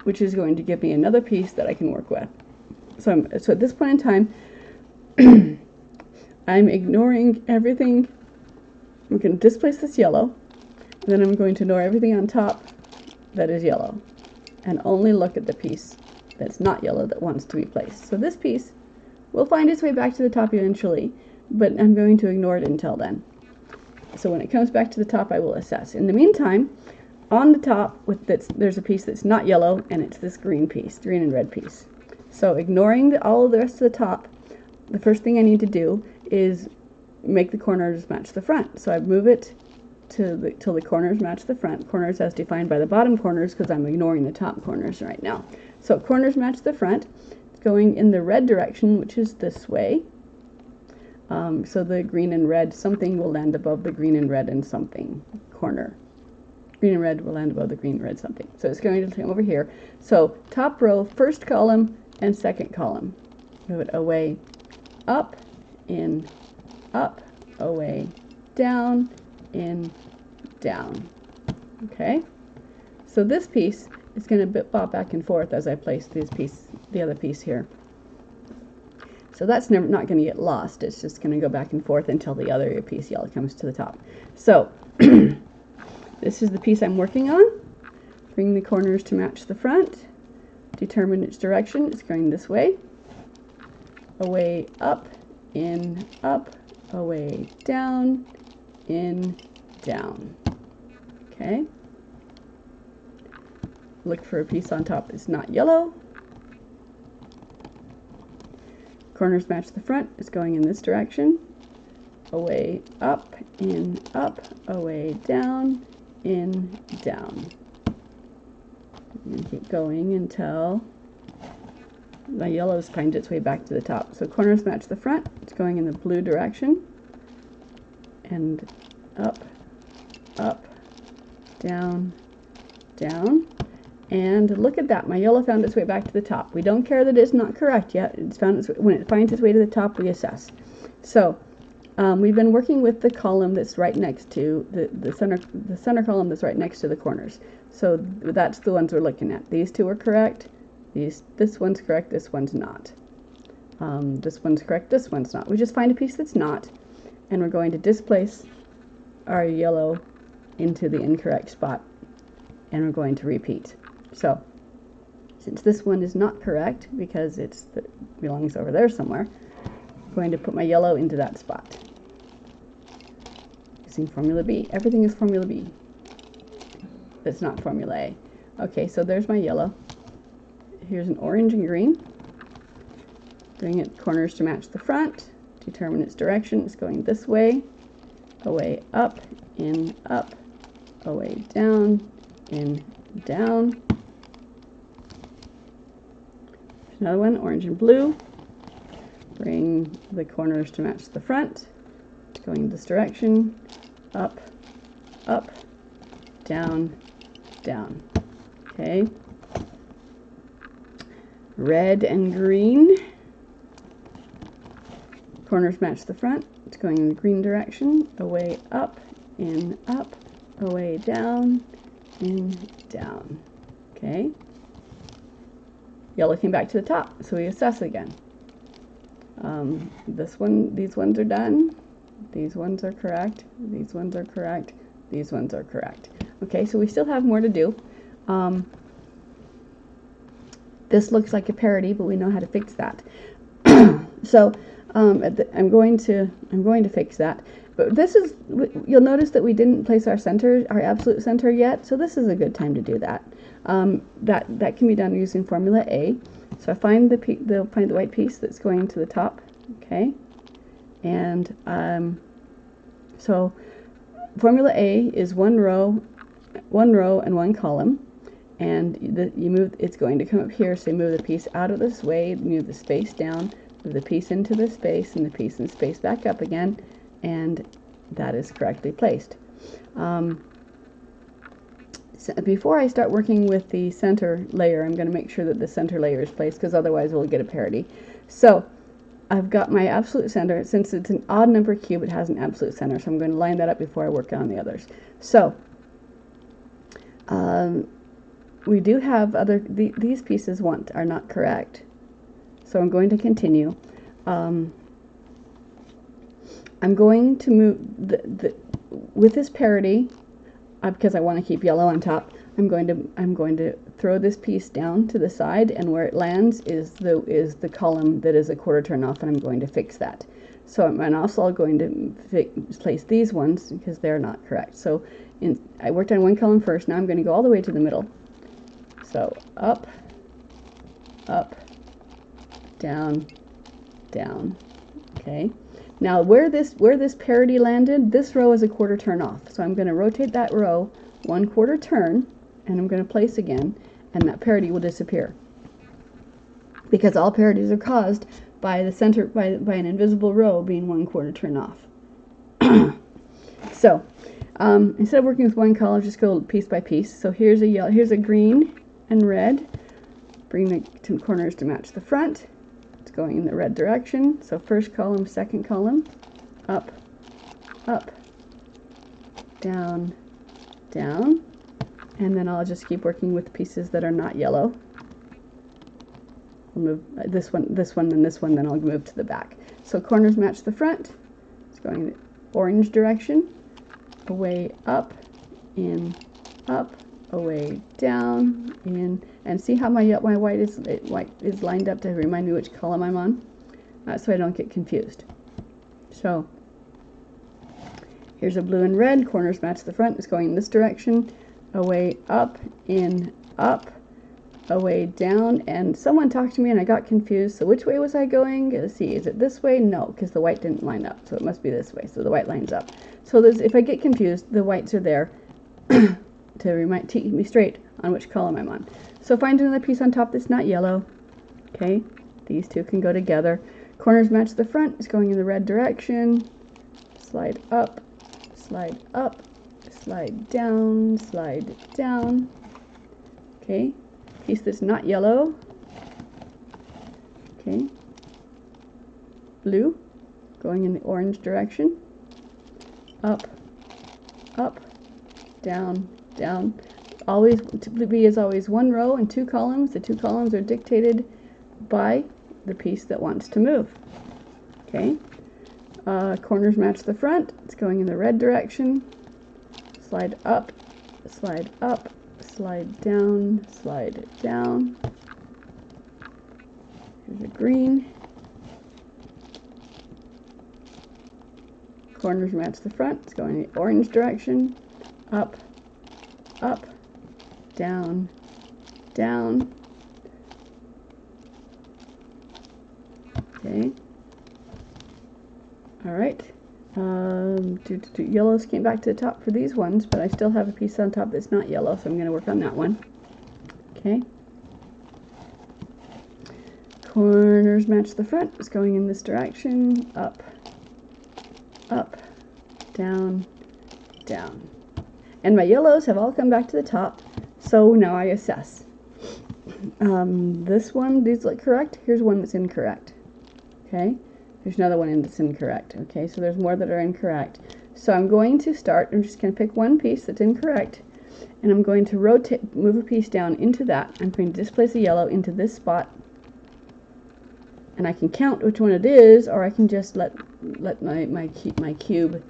which is going to give me another piece that I can work with. So at this point in time, I'm ignoring everything. I'm going to displace this yellow, and then I'm going to ignore everything on top that is yellow, and only look at the piece that's not yellow that wants to be placed. So this piece will find its way back to the top eventually, but I'm going to ignore it until then. So when it comes back to the top, I will assess. In the meantime, on the top, there's a piece that's not yellow, and it's this green piece, green and red piece. So ignoring all of the rest of the top, the first thing I need to do is make the corners match the front. So I move it till the corners match the front. Corners as defined by the bottom corners, because I'm ignoring the top corners right now. So corners match the front. It's going in the red direction, which is this way. So the green and red, something will land above the green and red and something corner. Green and red will land above the green and red something. So it's going to come over here. So top row, first column and second column. Move it away, up, in, up, away, down, in, down. Okay? So this piece is going to bob back and forth as I place the other piece here. So that's not going to get lost. It's just going to go back and forth until the other piece yellow comes to the top. So this is the piece I'm working on. Bring the corners to match the front. Determine its direction. It's going this way. Away, up, in, up, away, down, in, down. Okay. Look for a piece on top that's not yellow. Corners match the front. It's going in this direction. Away, up, in, up, away, down, in, down. And keep going until my yellow's finds its way back to the top. So corners match the front. It's going in the blue direction. And up, up, down, down. And look at that, my yellow found its way back to the top. We don't care that it's not correct yet. It's found its way, when it finds its way to the top, we assess. So we've been working with the column that's right next to the center column that's right next to the corners. So that's the ones we're looking at. These two are correct. This one's correct. This one's not. This one's correct. This one's not. We just find a piece that's not, and we're going to displace our yellow into the incorrect spot, and we're going to repeat. So since this one is not correct because it belongs over there somewhere, I'm going to put my yellow into that spot using Formula B. Everything is Formula B. It's not Formula A. Okay, so there's my yellow. Here's an orange and green. Doing it corners to match the front. Determine its direction. It's going this way, away up, in up, away down, in down. There's another one, orange and blue. Bring the corners to match the front. It's going this direction, up, up, down, down. Okay. Red and green. Corners match the front. It's going in the green direction, away up, in up, away down, in down. Okay. Yellow came back to the top, so we assess again. These ones are done. These ones are correct. These ones are correct. These ones are correct. Okay, so we still have more to do. This looks like a parody, but we know how to fix that. So I'm going to fix that. But this is, you'll notice that we didn't place our center, our absolute center yet. So this is a good time to do that. That can be done using Formula A. So I find the white piece that's going to the top. Okay, and so Formula A is one row and one column. And you move. It's going to come up here. So you move the piece out of this way, move the space down, move the piece into the space, and the piece in space back up again, and that is correctly placed. So before I start working with the center layer, I'm going to make sure that the center layer is placed, because otherwise we'll get a parody. So I've got my absolute center. Since it's an odd number cube, it has an absolute center. So I'm going to line that up before I work on the others. So we do have these pieces are not correct. So I'm going to continue. I'm going to move with this parody, because I want to keep yellow on top. I'm going to throw this piece down to the side, and where it lands is the column that is a quarter turn off, and I'm going to fix that. So I'm also going to place these ones because they're not correct. So I worked on one column first. Now I'm going to go all the way to the middle. So up, up, down, down. Okay. Now where this parody landed, this row is a quarter turn off. So I'm going to rotate that row 1/4 turn, and I'm going to place again, and that parody will disappear. Because all parodies are caused by the center by an invisible row being 1/4 turn off. So instead of working with one color, just go piece by piece. So here's a green and red. Bring the two corners to match the front. It's going in the red direction. So first column, second column, up, up, down, down, and then I'll just keep working with pieces that are not yellow. I'll move this one, and this one, then I'll move to the back. So corners match the front. It's going in the orange direction, away up, in, up, away down, in, and see how my white is lined up to remind me which column I'm on, so I don't get confused. So here's a blue and red. Corners match the front. It's going in this direction, away up, in, up, away down. And someone talked to me and I got confused. So which way was I going? Let's see. Is it this way? No, because the white didn't line up. So it must be this way. So the white lines up. So if I get confused, the whites are there to keep me straight on which column I'm on. So find another piece on top that's not yellow. Okay, these two can go together. Corners match the front. It's going in the red direction. Slide up, slide up, slide down, slide down. Okay, piece that's not yellow. Okay, blue, going in the orange direction. Up, up, down, down. Always, B is always one row and two columns. The two columns are dictated by the piece that wants to move. Okay, corners match the front. It's going in the red direction. Slide up, slide up, slide down, slide down. Here's a green. Corners match the front. It's going in the orange direction. Up, up, down, down. Okay. All right. Yellows came back to the top for these ones, but I still have a piece on top that's not yellow, so I'm going to work on that one. Okay. Corners match the front. It's going in this direction. Up, up, down, down. And my yellows have all come back to the top, so now I assess. This one, these look correct. Here's one that's incorrect. Okay, there's another one that's incorrect. Okay, so there's more that are incorrect. So I'm going to start, I'm just going to pick one piece that's incorrect, and I'm going to rotate, move a piece down into that. I'm going to displace a yellow into this spot, and I can count which one it is, or I can just let my cube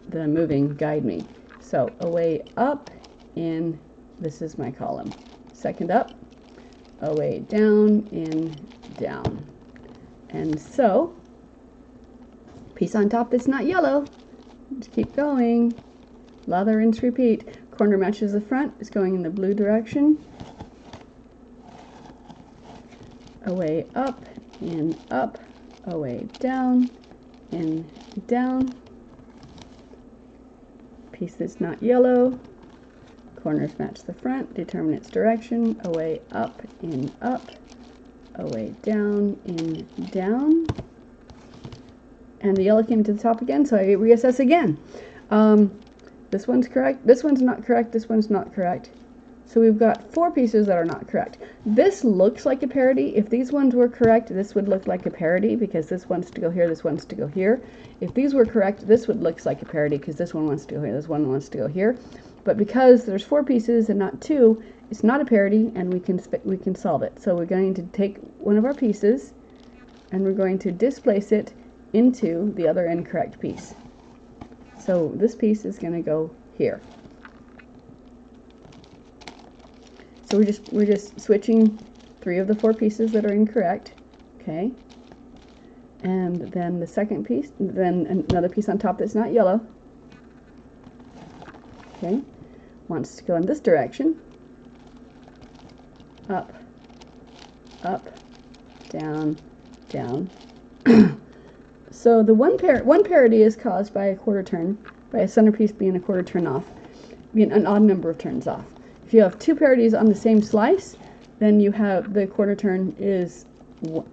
that I'm moving guide me. So away up, in, this is my column. Second up, away down, in, down. And so, piece on top that's not yellow. Just keep going. Lather, rinse, repeat. Corner matches the front. It's going in the blue direction. Away up, in, up, away down, in, down. Piece that's not yellow. Corners match the front. Determine its direction. Away up, in, up. Away down, in, down. And the yellow came to the top again, so I reassess again. This one's correct, this one's not correct, this one's not correct. So we've got 4 pieces that are not correct. This looks like a parity. If these ones were correct, this would look like a parity because this wants to go here, this wants to go here. If these were correct, this would look like a parity because this one wants to go here, this one wants to go here. But because there's 4 pieces and not 2, it's not a parity, and we can solve it. So we're going to take one of our pieces, and we're going to displace it into the other incorrect piece. So this piece is going to go here. So we're just switching 3 of the 4 pieces that are incorrect. Okay. And then the second piece, then another piece on top that's not yellow. Okay. Wants to go in this direction. Up, up, down, down. So the one parity is caused by a quarter turn, by a centerpiece being a quarter turn off, being an odd number of turns off. If you have 2 parities on the same slice, then you have the quarter turn is,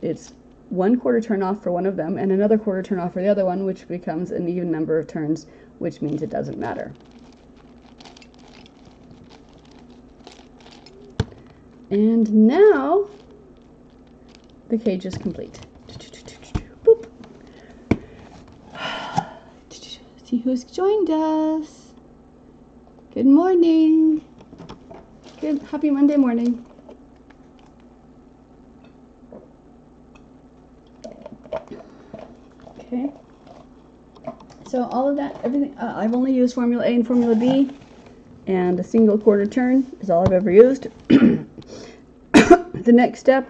it's 1 quarter turn off for one of them and another quarter turn off for the other one, which becomes an even number of turns, which means it doesn't matter. And now the cage is complete. Boop. See who's joined us. Good morning. Good, happy Monday morning. Okay. So all of that, everything, I've only used Formula A and Formula B, and a single quarter turn is all I've ever used. The next step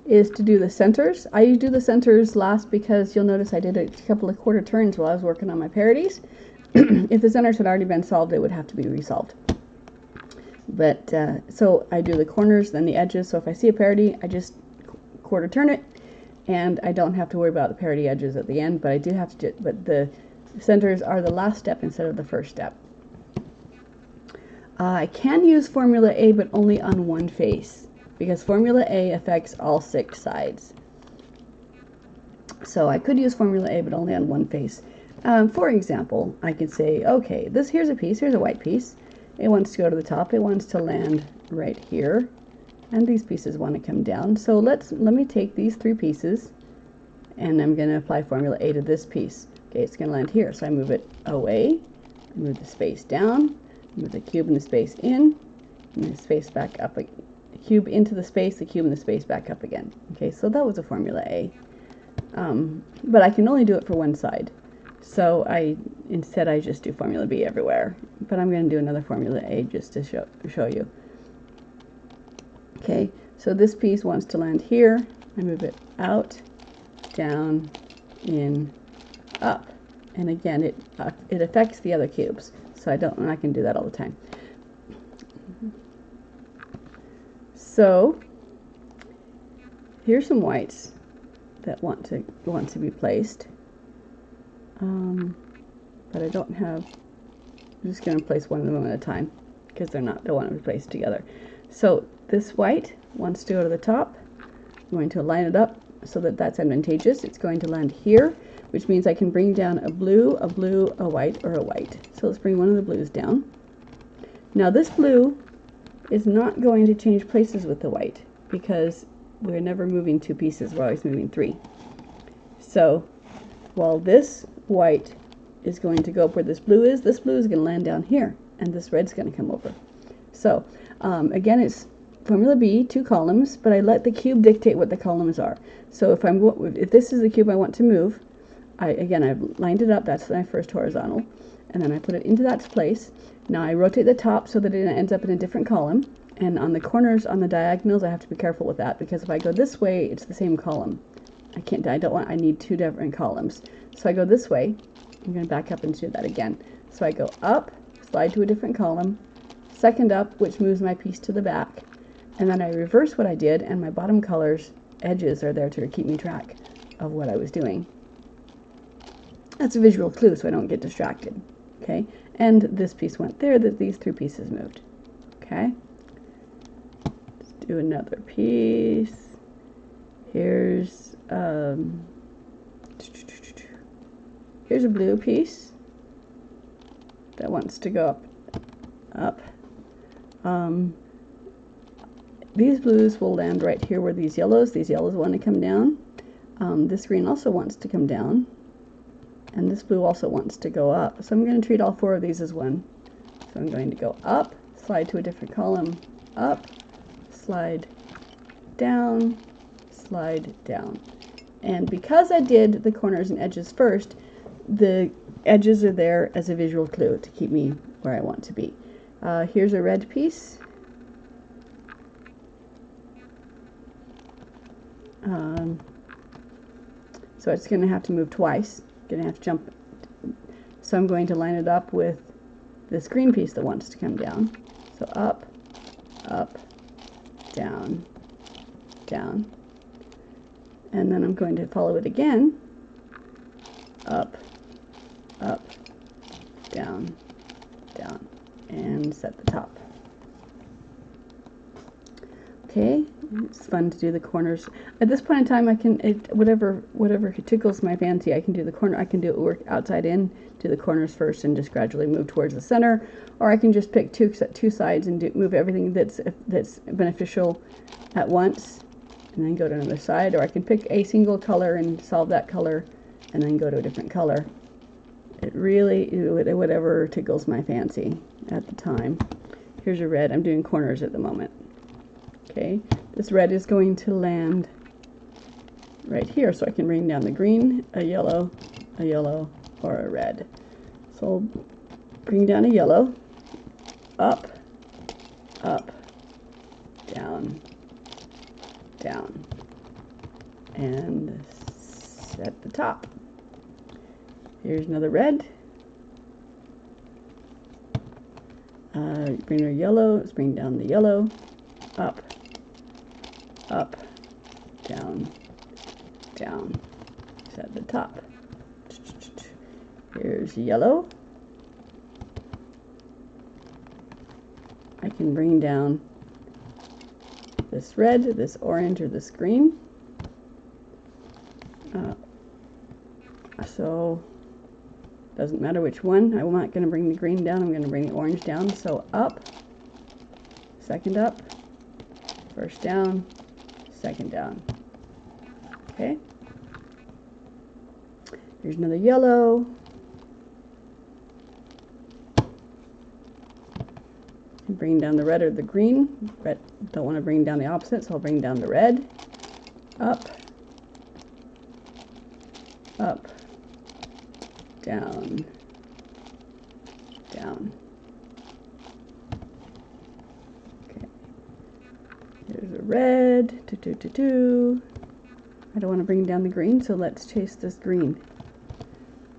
is to do the centers. I do the centers last because you'll notice I did a couple of quarter turns while I was working on my parities. If the centers had already been solved, it would have to be resolved. But so I do the corners, then the edges. So if I see a parity, I just quarter turn it, and I don't have to worry about the parity edges at the end. But I do have to. But the centers are the last step instead of the first step. I can use Formula A, but only on one face. because formula A affects all 6 sides. So I could use formula A, but only on one face. For example, I could say, okay, here's a piece, here's a white piece. It wants to go to the top, it wants to land right here, and these pieces want to come down. So let me take these 3 pieces, and I'm going to apply formula A to this piece. Okay, it's going to land here, so I move it away, I move the space down, move the cube and the space in, and the space back up, the cube into the space, the cube and the space back up again. Okay, so that was a formula A. But I can only do it for one side. So instead I just do formula B everywhere. But I'm going to do another formula A just to show you. Okay, so this piece wants to land here. I move it out, down, in, up. And again, it affects the other cubes. So I can do that all the time. So here's some whites that want to be placed. But I don't have, I'm just going to place one of them at a time because they want to be placed together. So this white wants to go to the top. I'm going to line it up so that that's advantageous. It's going to land here, which means I can bring down a blue, a white, or a white. So let's bring one of the blues down. Now this blue is not going to change places with the white because we're never moving 2 pieces, we're always moving 3. So while this white is going to go up where this blue is going to land down here, and this red's going to come over. So again, it's formula B, 2 columns, but I let the cube dictate what the columns are. So if this is the cube I want to move, I've lined it up, that's my first horizontal, and then I put it into that place. Now I rotate the top so that it ends up in a different column, and on the corners, on the diagonals, I have to be careful with that, because if I go this way, it's the same column. I need 2 different columns. So I go this way. I'm going to back up and do that again. So I go up, slide to a different column, second up, which moves my piece to the back, and then I reverse what I did, and my bottom colors edges are there to keep me track of what I was doing. That's a visual clue so I don't get distracted. Okay, and this piece went there, these 3 pieces moved. Okay, let's do another piece. Here's a blue piece that wants to go up. These blues will land right here where these yellows want to come down. This green also wants to come down, and this blue also wants to go up. So I'm going to treat all 4 of these as one. So I'm going to go up, slide to a different column, up, slide down, slide down. And because I did the corners and edges first, the edges are there as a visual clue to keep me where I want to be. Here's a red piece. So it's going to have to move twice. Going to have to jump. So I'm going to line it up with this green piece that wants to come down. So up, up, down, down. And then I'm going to follow it again. Up, up, down, down, and set the top. Okay, it's fun to do the corners. At this point in time, I can, whatever tickles my fancy, I can do the corner. I can do it work outside in, do the corners first, and just gradually move towards the center. Or I can just pick two sides and move everything that's beneficial at once, and then go to another side. Or I can pick a single color and solve that color, and then go to a different color. It really, whatever tickles my fancy at the time. Here's a red. I'm doing corners at the moment. Okay, this red is going to land right here, so I can bring down the green, a yellow, or a red. So I'll bring down a yellow, up, up, down, down, and set the top. Here's another red. Bring our yellow, let's bring down the yellow, up, up, down, down, set the top. Here's yellow. I can bring down this red, this orange, or this green. So doesn't matter which one. I'm not going to bring the green down. I'm going to bring the orange down. So up, second up, first down, second down. Okay. Here's another yellow. Bring down the red or the green. Red, don't want to bring down the opposite, so I'll bring down the red. Up, up, down, down. Okay. Here's a red. I don't want to bring down the green, so let's chase this green.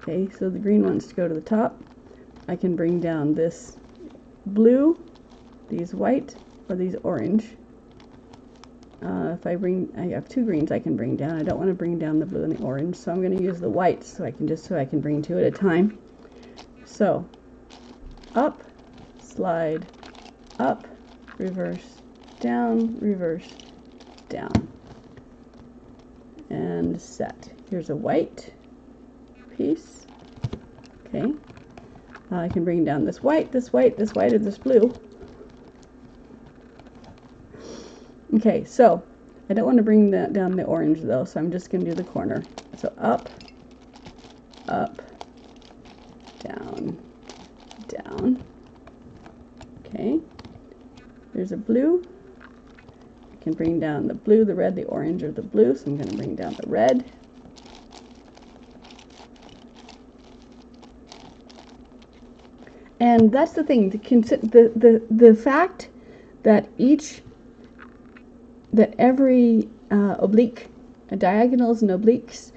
Okay, so the green wants to go to the top. I can bring down this blue, these white, or these orange. I have two greens I can bring down. I don't want to bring down the blue and the orange, so I'm going to use the white so I can bring two at a time. So up, slide, up, reverse, down, and set. Here's a white piece. Okay. I can bring down this white, this white, this white, or this blue. Okay, so I don't want to bring down the orange though, so I'm just going to do the corner. So up, up, down, down. Okay, there's a blue. I can bring down the blue, the red, the orange, or the blue, so I'm going to bring down the red. And that's the thing, the fact that every oblique, diagonals and obliques,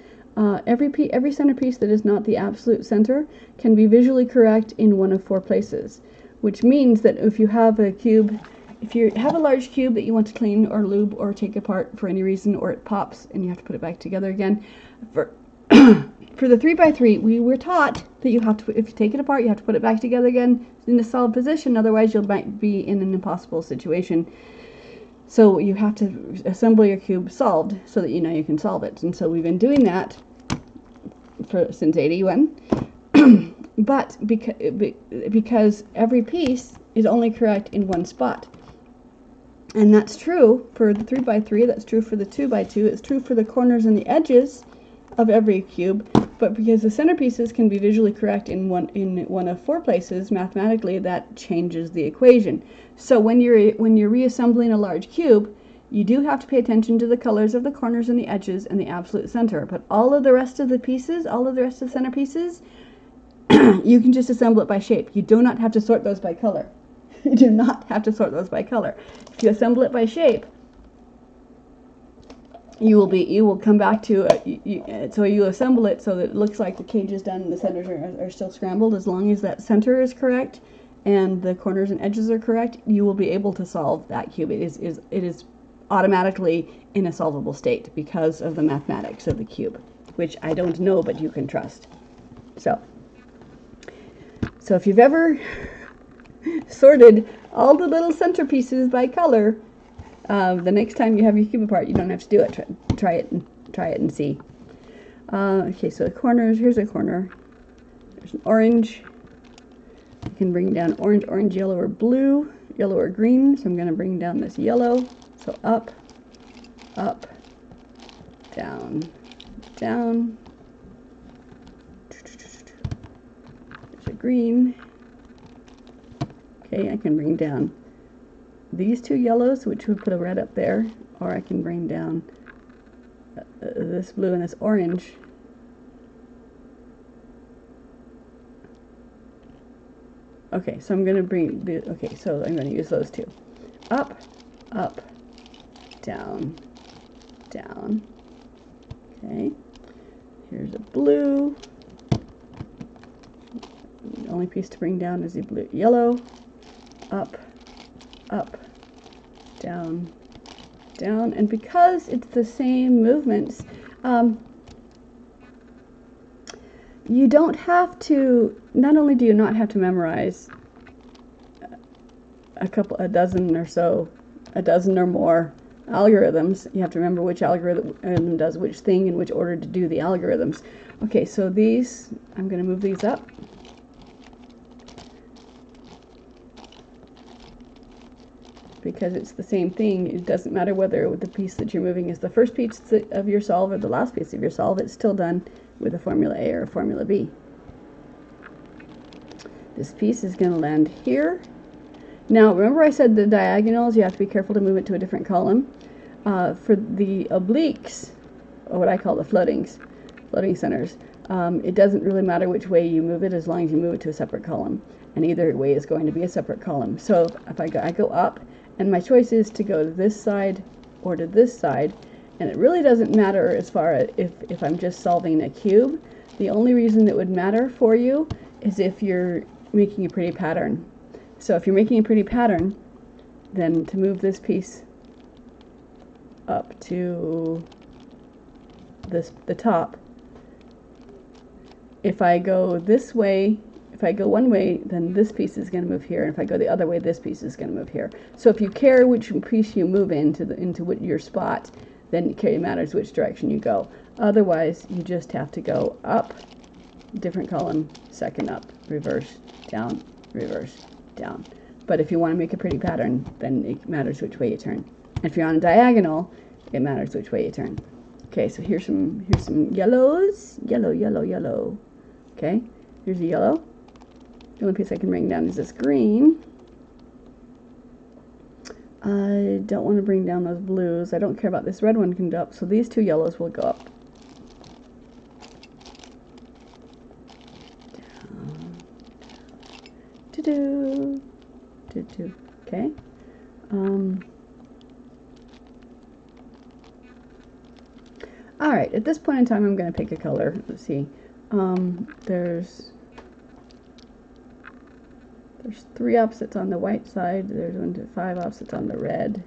every centerpiece that is not the absolute center can be visually correct in one of four places, which means that if you have a cube, if you have a large cube that you want to clean or lube or take apart for any reason, or it pops and you have to put it back together again, for the 3x3, we were taught that you have to, if you take it apart, you have to put it back together again in a solid position, otherwise you might be in an impossible situation. So you have to assemble your cube solved so that you know you can solve it. And so we've been doing that since 81. But because every piece is only correct in one spot. And that's true for the 3x3, that's true for the 2x2, it's true for the corners and the edges of every cube, but because the centerpieces can be visually correct in one of four places, mathematically that changes the equation. So when you're reassembling a large cube, you do have to pay attention to the colors of the corners and the edges and the absolute center, but all of the rest of the pieces, all of the rest of the centerpieces, you can just assemble it by shape. You do not have to sort those by color. You do not have to sort those by color. If you assemble it by shape, you will come back to so you assemble it so that it looks like the cage is done and the centers are still scrambled. As long as that center is correct and the corners and edges are correct, you will be able to solve that cube. It is automatically in a solvable state because of the mathematics of the cube, which I don't know, but you can trust. So if you've ever sorted all the little centerpieces by color, the next time you have your cube apart, you don't have to do it. Try it and see. Okay, so the corners. Here's a corner. There's an orange. You can bring down orange, yellow, or blue, yellow or green. So I'm going to bring down this yellow. So up, up, down, down. There's a green. Okay, I can bring down these two yellows, which would put a red up there, or I can bring down this blue and this orange. Okay, so I'm going to bring so I'm going to use those two. Up, up, down, down. Okay, here's a blue. The only piece to bring down is the yellow. Up, up, down, down, and because it's the same movements, you don't have to, not only do you not have to memorize a dozen or more algorithms, you have to remember which algorithm does which thing, in which order to do the algorithms. Okay, so these, I'm going to move these up. Because it's the same thing, it doesn't matter whether the piece that you're moving is the first piece of your solve or the last piece of your solve, it's still done with a formula A or a formula B. This piece is going to land here. Now, remember I said the diagonals, you have to be careful to move it to a different column. For the obliques, or what I call the floating centers, it doesn't really matter which way you move it as long as you move it to a separate column. And either way is going to be a separate column. So if I go up, and my choice is to go to this side or to this side, and it really doesn't matter as far as if I'm just solving a cube. The only reason it would matter for you is if you're making a pretty pattern. So if you're making a pretty pattern, then to move this piece up to the top, if I go this way, if I go one way, then this piece is going to move here, and if I go the other way, this piece is going to move here. So if you care which piece you move into your spot, then it matters which direction you go. Otherwise, you just have to go up, different column, second up, reverse, down, reverse, down. But if you want to make a pretty pattern, then it matters which way you turn. If you're on a diagonal, it matters which way you turn. Okay, so here's some yellows. Yellow, yellow, yellow. Okay, here's a yellow. The only piece I can bring down is this green. I don't want to bring down those blues. I don't care about this red one can go up, so these two yellows will go up. Down. Do-do. Do-do. Okay. All right, at this point in time, I'm going to pick a color. Let's see. There's 3 opposites on the white side. There's 1 to 5 opposites on the red.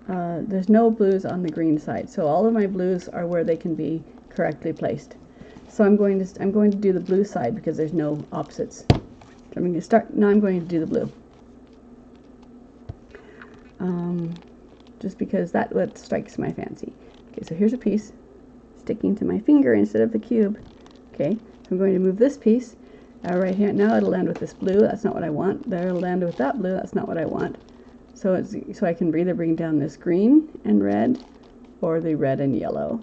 There's no blues on the green side, so all of my blues are where they can be correctly placed. So I'm going to do the blue side because there's no opposites. So I'm going to start. Now I'm going to do the blue. Just because that's what strikes my fancy. Okay, so here's a piece sticking to my finger instead of the cube. Okay, so I'm going to move this piece. Right here now it'll land with this blue. That's not what I want. There it'll land with that blue. That's not what I want. So I can either bring down this green and red, or the red and yellow.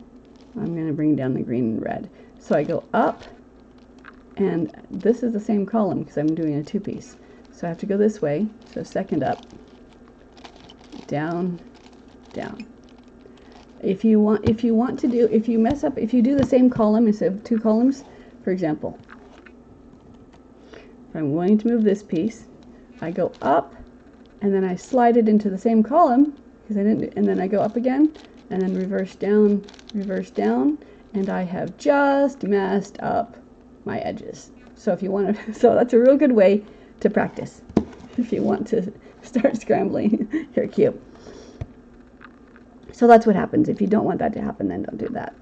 I'm going to bring down the green and red. So I go up, and this is the same column because I'm doing a 2-piece. So I have to go this way. So second up, down, down. If you mess up, if you do the same column instead of 2 columns, for example, if I'm going to move this piece, I go up, and then I slide it into the same column, because I didn't, and then I go up again, and then reverse down, and I have just messed up my edges. So if you want to, so that's a real good way to practice if you want to start scrambling your cube. So that's what happens. If you don't want that to happen, then don't do that.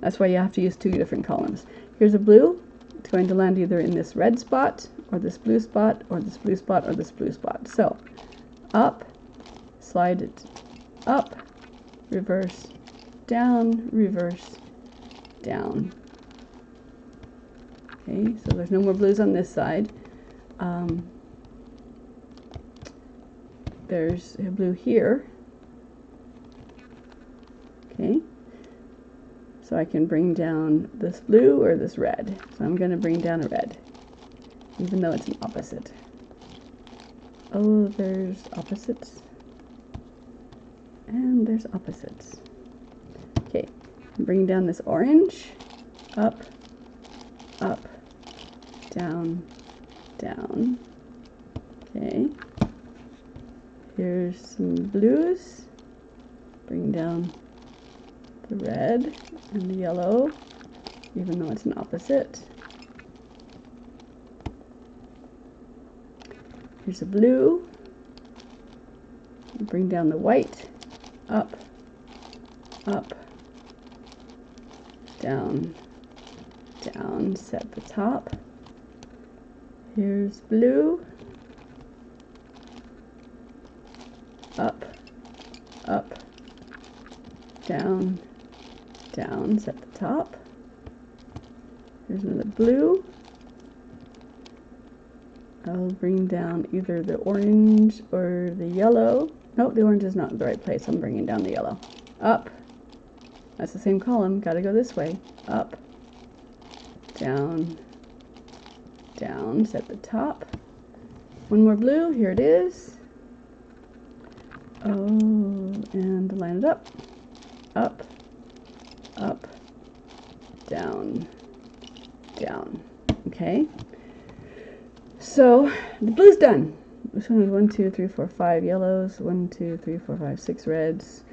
That's why you have to use 2 different columns. Here's a blue. It's going to land either in this red spot, or this blue spot, or this blue spot, or this blue spot. So, up, slide it up, reverse, down, reverse, down. Okay, so there's no more blues on this side. There's a blue here. Okay. So I can bring down this blue or this red. So I'm going to bring down a red, even though it's an opposite. Oh, there's opposites. And there's opposites. Okay, bring down this orange. Up, up, down, down. Okay. Here's some blues. Bring down the red and the yellow, even though it's an opposite. Here's a blue. Bring down the white. Up, up, down, down. Set the top. Here's blue. up, up, down, down, set the top. Here's another blue. I'll bring down either the orange or the yellow. Nope, the orange is not in the right place. I'm bringing down the yellow. Up. That's the same column. Got to go this way. Up, down, down, set the top. One more blue. Here it is. Oh, and line it up. Up, up, down, down. Okay. So the blue's done. This one is 1, 2, 3, 4, 5 yellows, 1, 2, 3, 4, 5, 6 reds,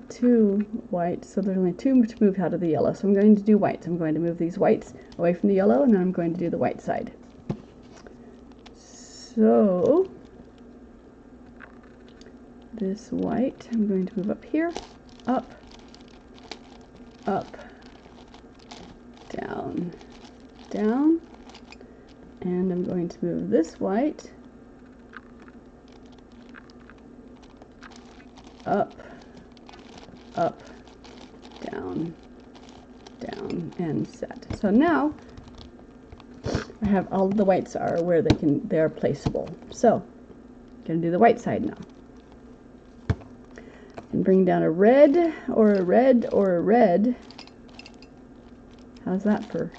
2 whites. So there's only 2 to move out of the yellow. So I'm going to do whites. I'm going to move these whites away from the yellow, and then I'm going to do the white side. So this white, I'm going to move up here, up, up, down, down. And I'm going to move this white up, up, down, down, and set. So now I have all the whites are where they're placeable. So I'm going to do the white side now. And bring down a red or a red or a red. How's that for?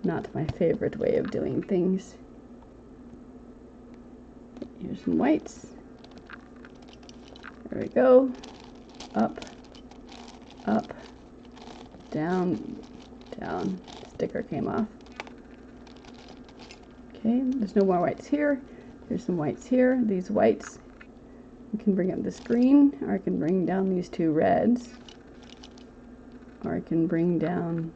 Not my favorite way of doing things. Here's some whites. There we go. Up, up, down, down. Sticker came off. Okay, there's no more whites here. There's some whites here. These whites, I can bring up this green, or I can bring down these 2 reds, or I can bring down,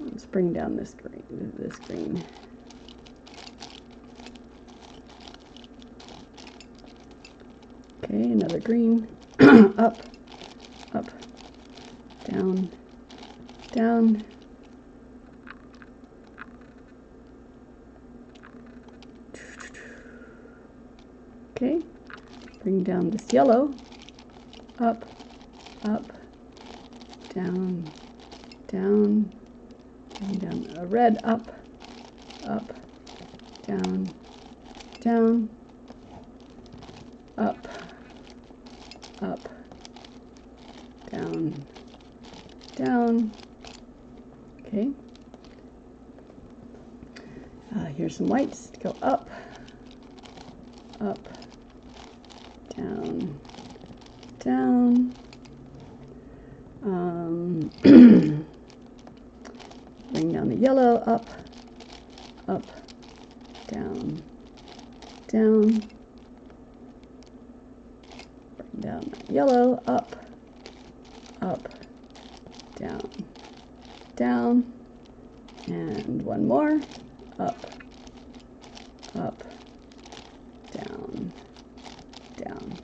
let's bring down this green. Okay, another green. Up, up, down, down. Okay, bring down this yellow. Up, up, down, down. Bring down a red. Up, up, down, down, up, up, down, down. Okay. Here's some whites. Go up, up, down, down. Bring down the yellow. Up, up, down, down. Bring down the yellow. Up, up, down, down. And one more. Up, up, down, down.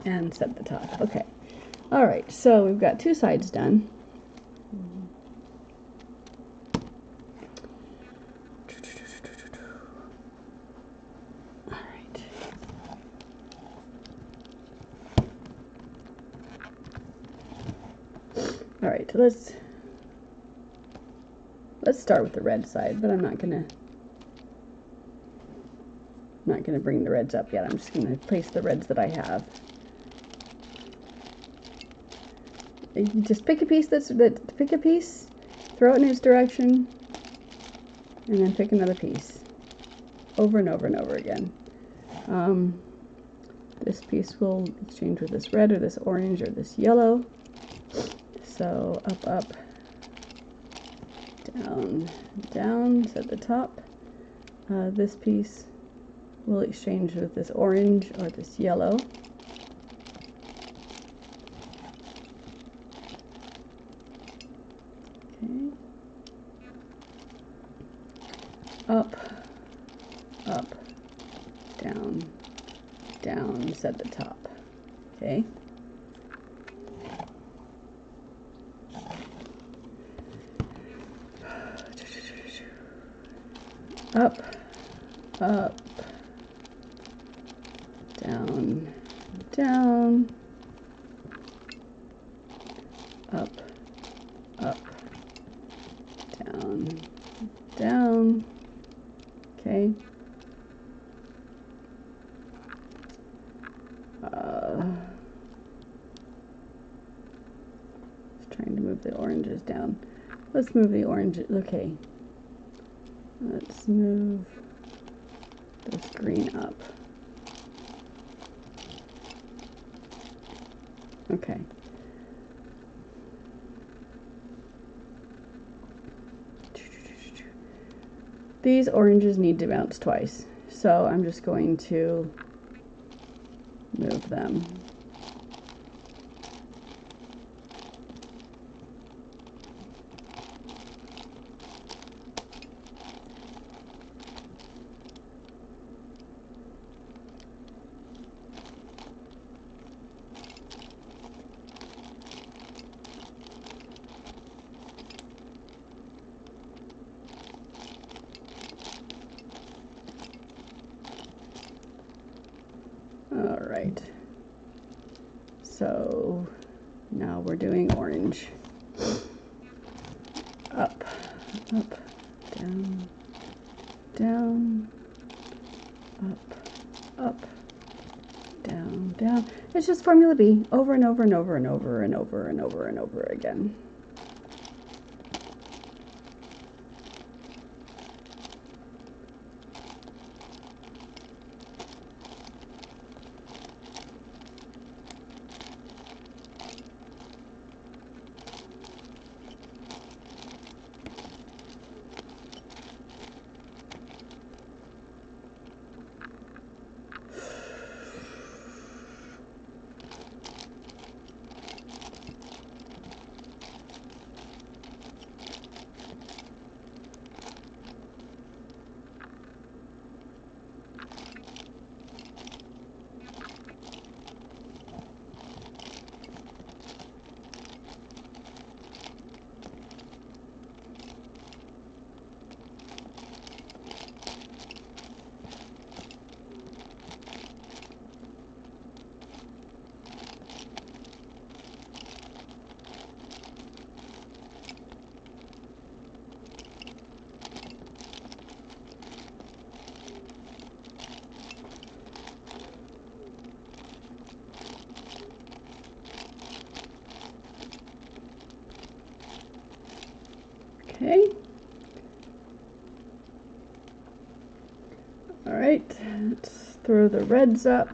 And set the top. Okay. All right, so we've got 2 sides done. All right. All right, so let's start with the red side, but I'm not gonna bring the reds up yet. I'm just gonna place the reds that I have. You just pick a piece pick a piece, throw it in its direction, and then pick another piece over and over and over again. This piece will exchange with this red or this orange or this yellow. So up, up, down, down, set the top. This piece will exchange with this orange or this yellow. Okay. Up, up, down, down, set the top. Okay. up, up, down, down, up, up, down, down. Okay. Just trying to move the oranges down. Let's move the oranges. Okay. Let's move this green up. Okay. These oranges need to bounce twice, so I'm just going to move them. All right, so now we're doing orange. Up, up, down, down, up, down, down. It's just Formula B over and over and over and over and over and over and over again. Okay. All right, let's throw the reds up.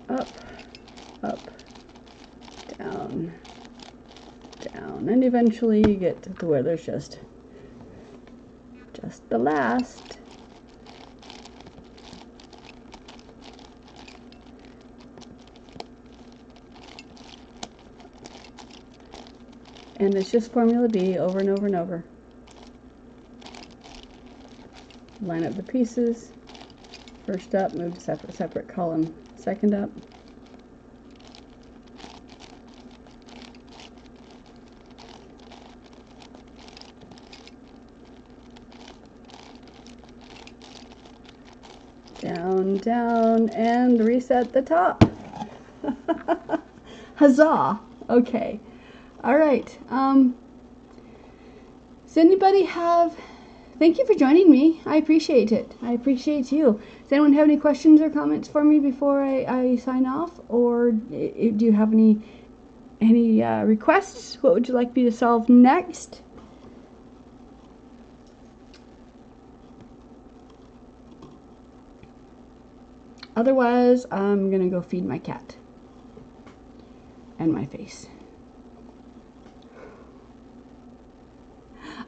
Up, up, down, down, and eventually you get to where there's just the last. And it's just Formula B over and over and over. Line up the pieces. First up, move separate column. Second up. Down, down, and reset the top. Huzzah! Okay. All right. Does anybody have... Thank you for joining me. I appreciate it. I appreciate you. Does anyone have any questions or comments for me before I sign off? Or do you have any requests? What would you like me to solve next? Otherwise, I'm gonna go feed my cat and my face.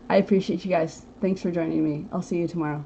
I appreciate you guys. Thanks for joining me. I'll see you tomorrow.